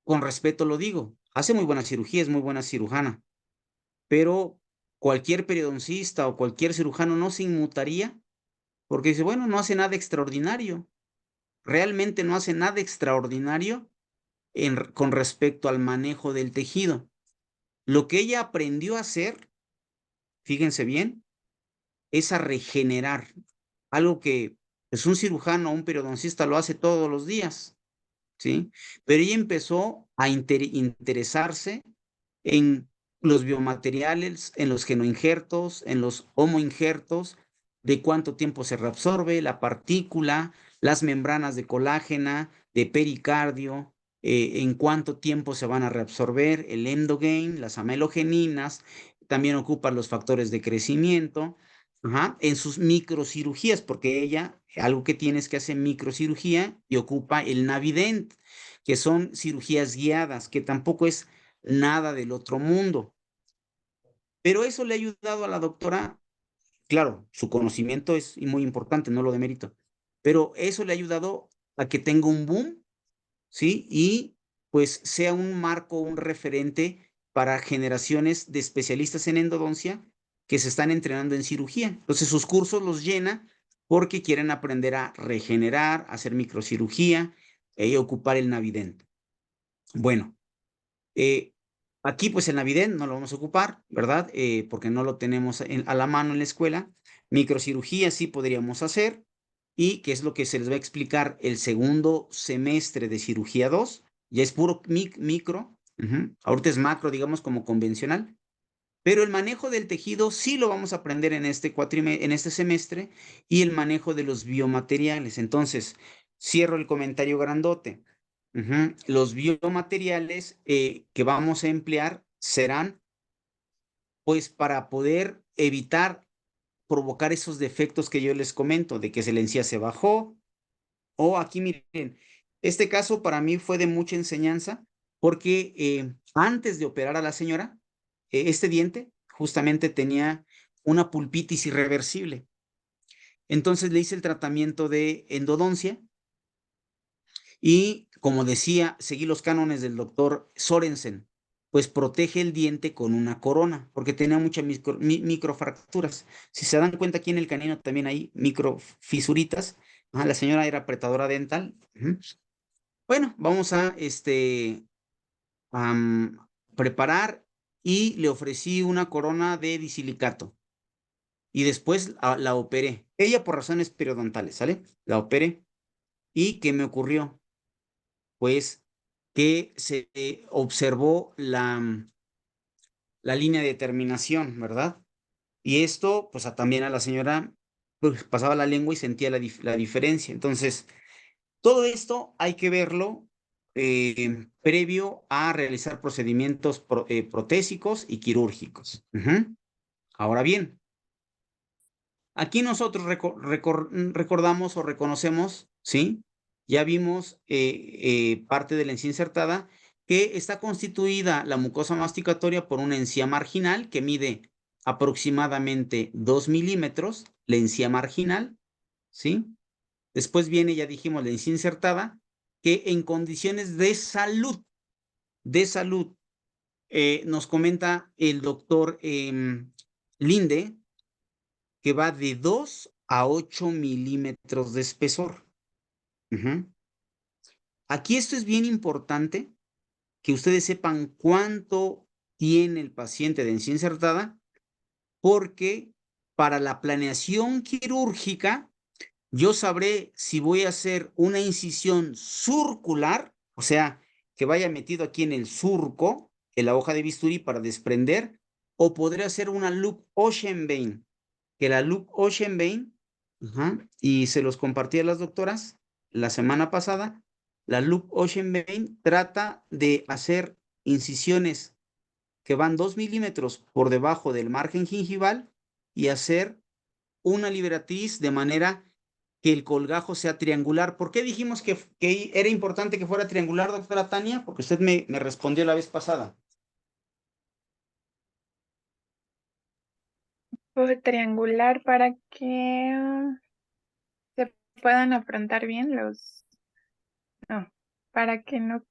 con respeto lo digo, hace muy buena cirugía, es muy buena cirujana, pero cualquier periodoncista o cualquier cirujano no se inmutaría porque dice, bueno, no hace nada extraordinario, realmente no hace nada extraordinario con respecto al manejo del tejido. Lo que ella aprendió a hacer, fíjense bien, es a regenerar, algo que pues, un cirujano o un periodoncista lo hace todos los días, ¿sí? Pero ella empezó a interesarse en los biomateriales, en los genoinjertos, en los homoinjertos, de cuánto tiempo se reabsorbe la partícula, las membranas de colágena, de pericardio, en cuánto tiempo se van a reabsorber, el endogain, las amelogeninas, también ocupan los factores de crecimiento, ajá, en sus microcirugías, porque ella, algo que tiene es que hace microcirugía y ocupa el Navident, que son cirugías guiadas, que tampoco es nada del otro mundo. Pero eso le ha ayudado a la doctora, claro, su conocimiento es muy importante, no lo demerito, pero eso le ha ayudado a que tenga un boom, ¿sí? Y pues sea un marco, un referente para generaciones de especialistas en endodoncia que se están entrenando en cirugía. Entonces sus cursos los llena porque quieren aprender a regenerar, hacer microcirugía y ocupar el Navident. Bueno, eh, aquí, pues el Navident no lo vamos a ocupar, ¿verdad? Porque no lo tenemos a la mano en la escuela. Microcirugía sí podríamos hacer, y que es lo que se les va a explicar el segundo semestre de cirugía 2. Ya es puro micro, ahorita es macro, digamos, como convencional. Pero el manejo del tejido sí lo vamos a aprender en este semestre, y el manejo de los biomateriales. Entonces, cierro el comentario grandote. Los biomateriales que vamos a emplear serán, pues, para poder evitar provocar esos defectos que yo les comento, de que la encía se bajó, o aquí miren, este caso para mí fue de mucha enseñanza, porque antes de operar a la señora, este diente justamente tenía una pulpitis irreversible. Entonces le hice el tratamiento de endodoncia y, como decía, seguí los cánones del doctor Sorensen, pues protege el diente con una corona, porque tenía muchas microfracturas. Si se dan cuenta, aquí en el canino también hay microfisuritas. La señora era apretadora dental. Bueno, vamos a preparar, y le ofrecí una corona de disilicato. Y después la operé. Ella por razones periodontales, ¿sale? La operé. ¿Y qué me ocurrió? Pues que se observó la línea de terminación, ¿verdad? Y esto, pues también a la señora, pues, pasaba la lengua y sentía la diferencia. Entonces, todo esto hay que verlo previo a realizar procedimientos protésicos y quirúrgicos. Ahora bien, aquí nosotros recordamos o reconocemos, ¿sí? Ya vimos parte de la encía insertada, que está constituida la mucosa masticatoria por una encía marginal que mide aproximadamente 2 milímetros, la encía marginal, ¿sí? Después viene, ya dijimos, la encía insertada, que en condiciones de salud, nos comenta el doctor Linde, que va de 2 a 8 milímetros de espesor. Aquí esto es bien importante, que ustedes sepan cuánto tiene el paciente de encía insertada, porque para la planeación quirúrgica yo sabré si voy a hacer una incisión circular, o sea, que vaya metido aquí en el surco, en la hoja de bisturí para desprender, o podré hacer una loop ocean vein, que la loop ocean vein, y se los compartí a las doctoras la semana pasada. La loop ocean vein trata de hacer incisiones que van 2 milímetros por debajo del margen gingival y hacer una liberatriz de manera que el colgajo sea triangular. ¿Por qué dijimos que era importante que fuera triangular, doctora Tania? Porque usted me respondió la vez pasada. Fue triangular para que se puedan afrontar bien los... No, para que no...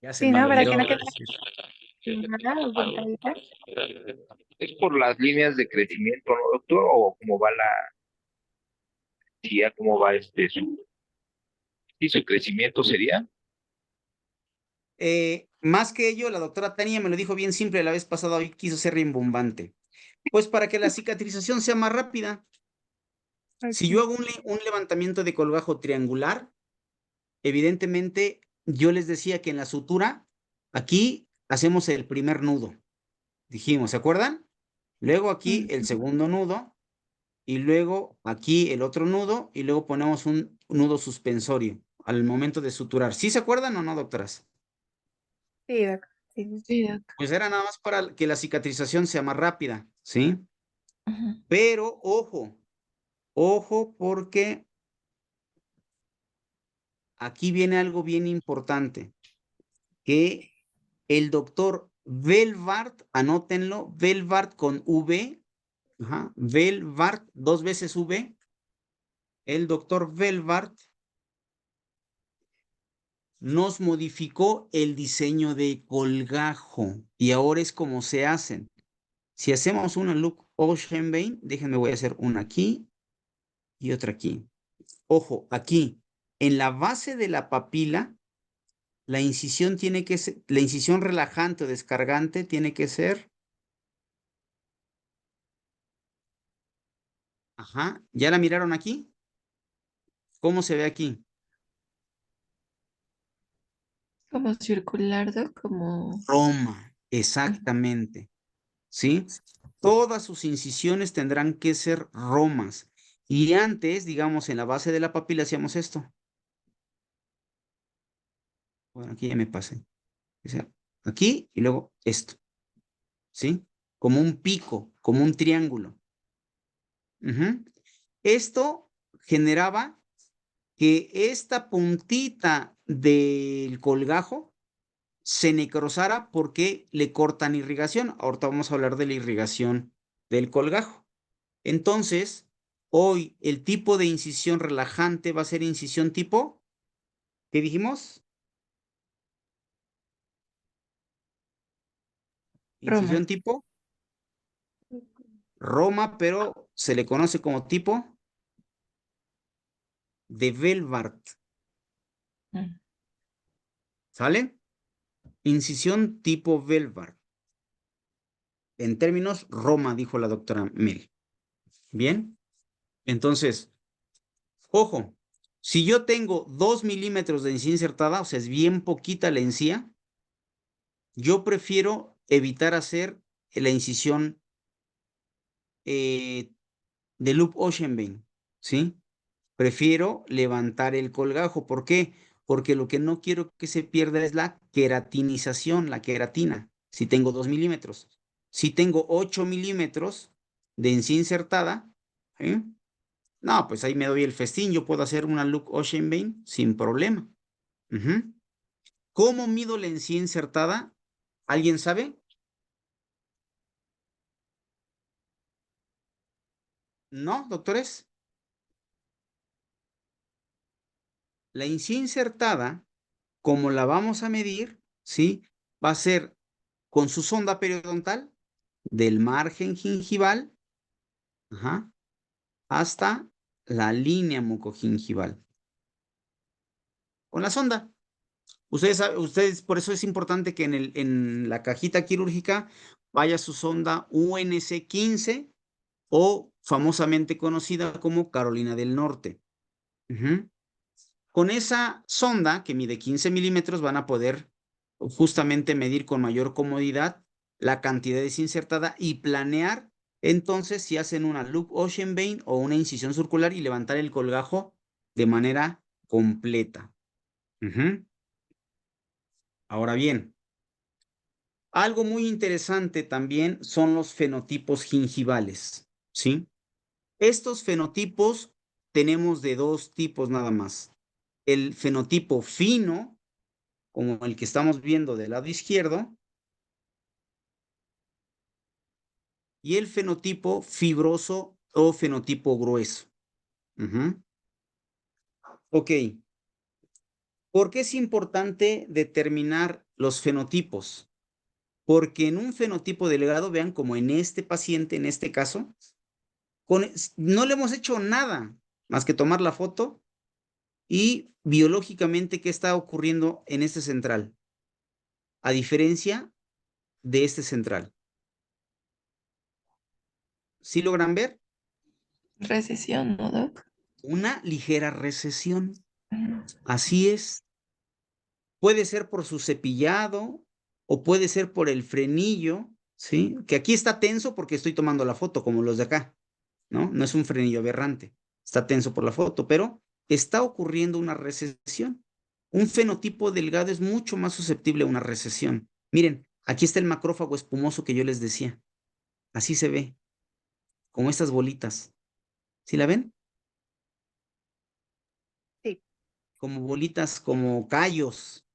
Ya se Sí, me ¿no? Para olvidó. que no quede nada ocultadita. ¿Es por las líneas de crecimiento, no, doctor? ¿O cómo va la tía, cómo va su crecimiento sería? Más que ello, la doctora Tania me lo dijo bien simple la vez pasada, hoy quiso ser rimbombante. Pues para que la cicatrización sea más rápida. Si yo Ok. hago un levantamiento de colgajo triangular, evidentemente yo les decía que en la sutura, aquí hacemos el primer nudo. Dijimos, ¿se acuerdan? Luego aquí el Ujú. segundo nudo, y luego aquí el otro nudo, y luego ponemos un nudo suspensorio al momento de suturar. ¿Sí se acuerdan o no, doctoras? Sí, doc. Sí, sí, sí. Sí, doc. Pues era nada más para que la cicatrización sea más rápida, ¿sí? Ujú. Pero ojo, porque aquí viene algo bien importante, que el doctor Velvart, anótenlo, Velvart con V, Velvart, 2 veces V, el doctor Velvart nos modificó el diseño de colgajo, y ahora es como se hacen. Si hacemos una loop ocean vein, déjenme, voy a hacer una aquí y otra aquí. Ojo, aquí, en la base de la papila, la incisión tiene que ser, la incisión relajante o descargante tiene que ser, ¿ya la miraron aquí? ¿Cómo se ve aquí? Como circular, doc, como... Roma, Ujú. exactamente, ¿sí? Todas sus incisiones tendrán que ser romas. Y antes, digamos, en la base de la papila hacíamos esto. Bueno, aquí ya me pasé. O sea, aquí y luego esto, ¿sí? Como un pico, como un triángulo. Ujú. Esto generaba que esta puntita del colgajo se necrosara porque le cortan irrigación. Ahorita vamos a hablar de la irrigación del colgajo. Entonces, hoy el tipo de incisión relajante va a ser incisión tipo, ¿qué dijimos? Roma. Incisión tipo Roma, pero se le conoce como tipo de Velvart, Mm. ¿sale? Incisión tipo Velvart. En términos Roma, dijo la doctora Mel. Bien, entonces, ojo, si yo tengo 2 milímetros de encía insertada, o sea, es bien poquita la encía, yo prefiero evitar hacer la incisión de loop ocean vein, ¿sí? Prefiero levantar el colgajo. ¿Por qué? Porque lo que no quiero que se pierda es la queratinización, la queratina, si tengo 2 milímetros. Si tengo 8 milímetros de encía insertada, ¿eh? No, pues ahí me doy el festín. Yo puedo hacer una loop ocean vein sin problema. Ujú. ¿Cómo mido la encía insertada? ¿Alguien sabe? ¿No, doctores? La encía insertada, como la vamos a medir, ¿sí? Va a ser con su sonda periodontal del margen gingival, ajá, hasta la línea mucogingival. Con la sonda. Ustedes, por eso es importante que en la cajita quirúrgica vaya su sonda UNC-15 o famosamente conocida como Carolina del Norte. Ujú. Con esa sonda que mide 15 milímetros van a poder justamente medir con mayor comodidad la cantidad desinsertada y planear entonces si hacen una loop ocean vein o una incisión circular y levantar el colgajo de manera completa. Ujú. Ahora bien, algo muy interesante también son los fenotipos gingivales, ¿sí? Estos fenotipos tenemos de dos tipos nada más. El fenotipo fino, como el que estamos viendo del lado izquierdo, y el fenotipo fibroso o fenotipo grueso. Ujú. Ok, ¿por qué es importante determinar los fenotipos? Porque en un fenotipo delgado, vean como en este paciente, en este caso, no le hemos hecho nada más que tomar la foto y biológicamente qué está ocurriendo en este central, a diferencia de este central. ¿Sí logran ver? Recesión, ¿no, Doc? Una ligera recesión. Mm. Así es. Puede ser por su cepillado o puede ser por el frenillo, ¿sí? Que aquí está tenso porque estoy tomando la foto, como los de acá, ¿no? No es un frenillo aberrante, está tenso por la foto, pero está ocurriendo una recesión. Un fenotipo delgado es mucho más susceptible a una recesión. Miren, aquí está el macrófago espumoso que yo les decía. Así se ve, como estas bolitas. ¿Sí la ven? Sí. Como bolitas, como callos,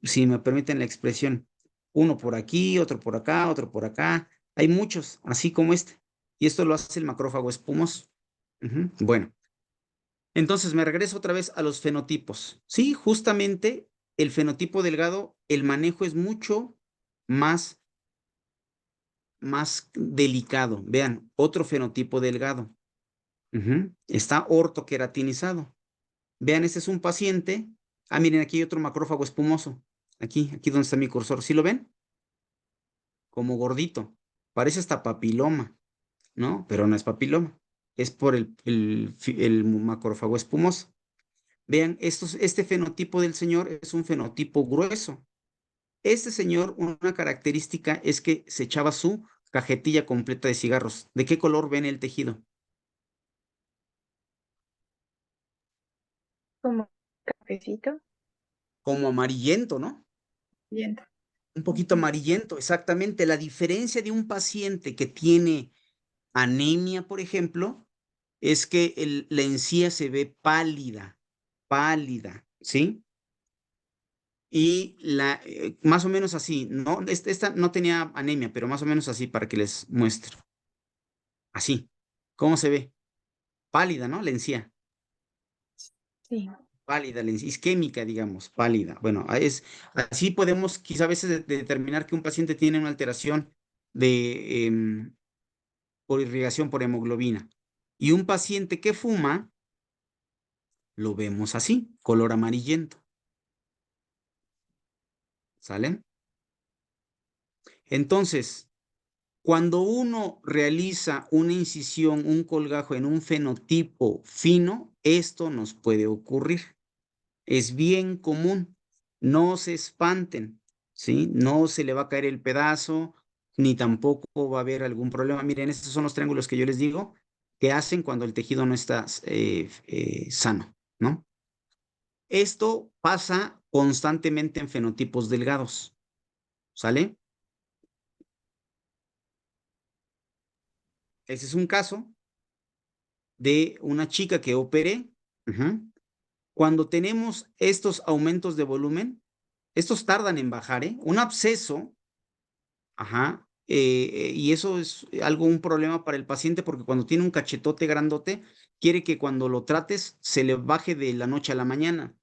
si me permiten la expresión. Uno por aquí, otro por acá, otro por acá. Hay muchos, así como este. Y esto lo hace el macrófago espumoso. Ujú. Bueno, entonces me regreso otra vez a los fenotipos. Sí, justamente el fenotipo delgado, el manejo es mucho más, más delicado. Vean, otro fenotipo delgado. Ujú. Está ortoqueratinizado. Vean, este es un paciente. Ah, miren, aquí hay otro macrófago espumoso. Aquí donde está mi cursor. ¿Sí lo ven? Como gordito. Parece hasta papiloma, ¿no? Pero no es papiloma. Es por el macrófago espumoso. Vean, este fenotipo del señor es un fenotipo grueso. Este señor, una característica es que se echaba su cajetilla completa de cigarros. ¿De qué color ven el tejido? Como cafecito. Como amarillento, ¿no? Viento. Un poquito Ujú. amarillento, exactamente. La diferencia de un paciente que tiene anemia, por ejemplo, es que la encía se ve pálida, ¿sí? Y más o menos así, ¿no? Esta no tenía anemia, pero más o menos así para que les muestre. Así. ¿Cómo se ve? Pálida, ¿no? La encía. Sí. Pálida, la encía, isquémica, digamos, pálida. Bueno, así podemos quizá a veces determinar que un paciente tiene una alteración por irrigación por hemoglobina. Y un paciente que fuma, lo vemos así, color amarillento. ¿Sale? Entonces, cuando uno realiza una incisión, un colgajo en un fenotipo fino, esto nos puede ocurrir. Es bien común. No se espanten, ¿sí? No se le va a caer el pedazo, ni tampoco va a haber algún problema. Miren, estos son los triángulos que yo les digo que hacen cuando el tejido no está sano, ¿no? Esto pasa constantemente en fenotipos delgados, ¿sale? Ese es un caso de una chica que operé. Cuando tenemos estos aumentos de volumen, estos tardan en bajar, ¿eh? Un absceso, y eso es un problema para el paciente porque cuando tiene un cachetote grandote, quiere que cuando lo trates se le baje de la noche a la mañana.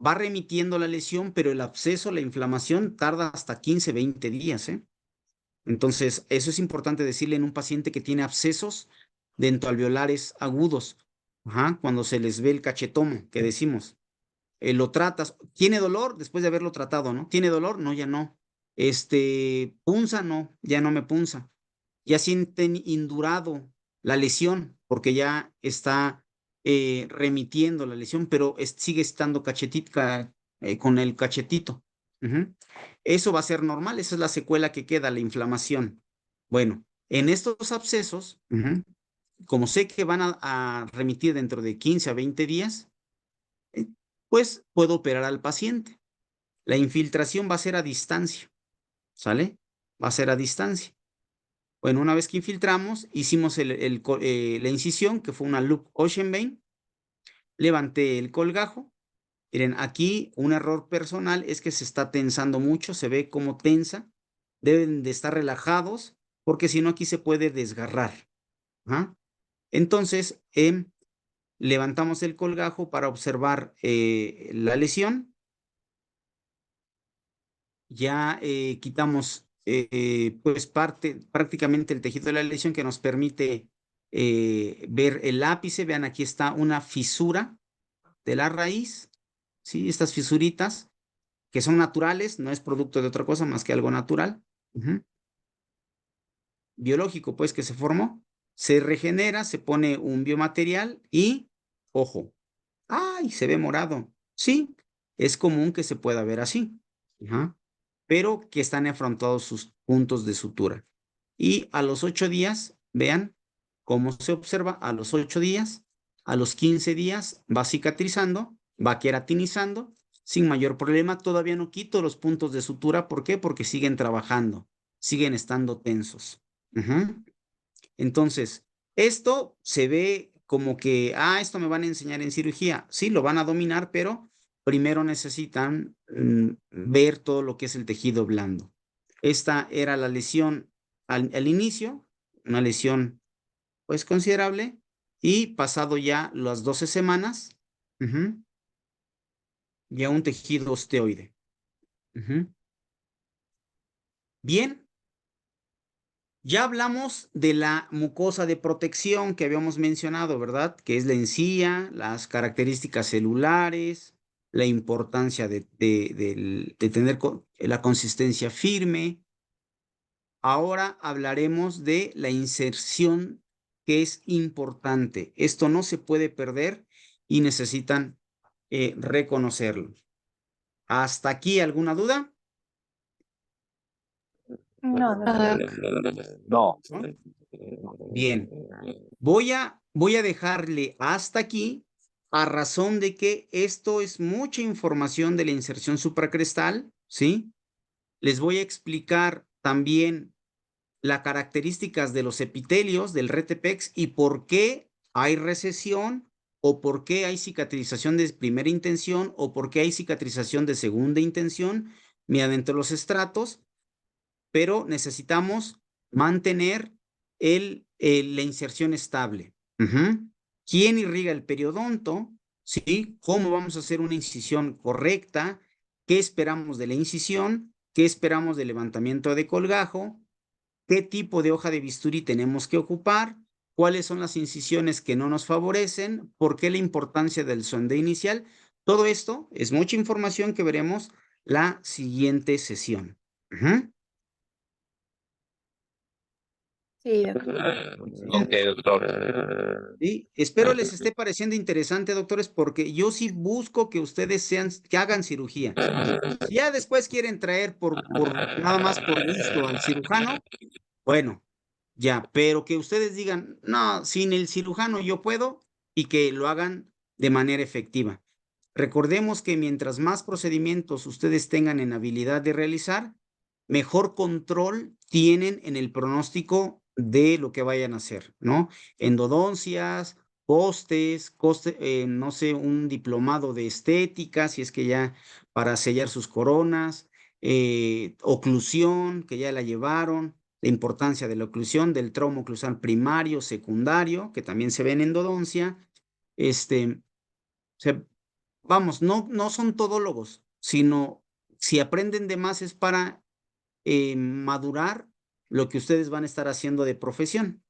Va remitiendo la lesión, pero el absceso, la inflamación, tarda hasta 15, 20 días, ¿eh? Entonces, eso es importante decirle en un paciente que tiene abscesos dentoalveolares agudos, cuando se les ve el cachetoma, que decimos, lo tratas, ¿tiene dolor? Después de haberlo tratado, ¿no? ¿Tiene dolor? No, ya no. ¿Punza? No, ya no me punza. Ya sienten indurado la lesión, porque ya está remitiendo la lesión, pero sigue estando con el cachetito. Eso va a ser normal, esa es la secuela que queda, la inflamación. Bueno, en estos abscesos, como sé que van a remitir dentro de 15 a 20 días, eh, pues puedo operar al paciente. La infiltración va a ser a distancia, ¿sale? Va a ser a distancia. Bueno, una vez que infiltramos, hicimos la incisión, que fue una loop ocean vein, levanté el colgajo. Miren, aquí un error personal es que se está tensando mucho, se ve como tensa. Deben de estar relajados, porque si no aquí se puede desgarrar. Entonces, levantamos el colgajo para observar la lesión. Ya quitamos pues prácticamente el tejido de la lesión que nos permite ver el ápice. Vean, aquí está una fisura de la raíz, ¿sí? Estas fisuritas que son naturales, no es producto de otra cosa más que algo natural, biológico pues que se formó, se regenera, se pone un biomaterial y, ojo, ¡ay! Se ve morado. Sí, es común que se pueda ver así. Pero que están afrontados sus puntos de sutura. Y a los 8 días, vean cómo se observa, a los 8 días, a los 15 días va cicatrizando, va queratinizando, sin mayor problema. Todavía no quito los puntos de sutura. ¿Por qué? Porque siguen trabajando, siguen estando tensos. Entonces, esto se ve como que, esto me van a enseñar en cirugía. Sí, lo van a dominar, pero primero necesitan ver todo lo que es el tejido blando. Esta era la lesión al inicio, una lesión pues considerable, y pasado ya las 12 semanas, ya un tejido osteoide. Bien, ya hablamos de la mucosa de protección que habíamos mencionado, ¿verdad? Que es la encía, las características celulares, la importancia de tener la consistencia firme. Ahora hablaremos de la inserción, que es importante. Esto no se puede perder y necesitan reconocerlo. ¿Hasta aquí alguna duda? No, Ah, No. ¿No? Bien. Voy a dejarle hasta aquí a razón de que esto es mucha información de la inserción supracrestal, ¿sí? Les voy a explicar también las características de los epitelios del RTPEX y por qué hay recesión o por qué hay cicatrización de primera intención o por qué hay cicatrización de segunda intención mediante los estratos, pero necesitamos mantener la inserción estable. ¿Quién irriga el periodonto? ¿Sí? ¿Cómo vamos a hacer una incisión correcta? ¿Qué esperamos de la incisión? ¿Qué esperamos del levantamiento de colgajo? ¿Qué tipo de hoja de bisturí tenemos que ocupar? ¿Cuáles son las incisiones que no nos favorecen? ¿Por qué la importancia del sondeo inicial? Todo esto es mucha información que veremos la siguiente sesión. Sí, doctor. Ok, doctor. Sí, espero les esté pareciendo interesante, doctores, porque yo sí busco que ustedes que hagan cirugía. Si ya después quieren traer nada más por gusto al cirujano, bueno, ya, pero que ustedes digan, no, sin el cirujano yo puedo y que lo hagan de manera efectiva. Recordemos que mientras más procedimientos ustedes tengan en habilidad de realizar, mejor control tienen en el pronóstico de lo que vayan a hacer, ¿no? Endodoncias, no sé, un diplomado de estética, si es que ya para sellar sus coronas, oclusión, que ya la llevaron, la importancia de la oclusión, del trauma oclusal primario, secundario, que también se ve en endodoncia, se, vamos, no son todólogos, sino si aprenden de más es para madurar lo que ustedes van a estar haciendo de profesión.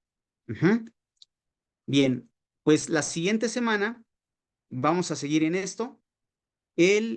Bien, pues la siguiente semana vamos a seguir en esto. El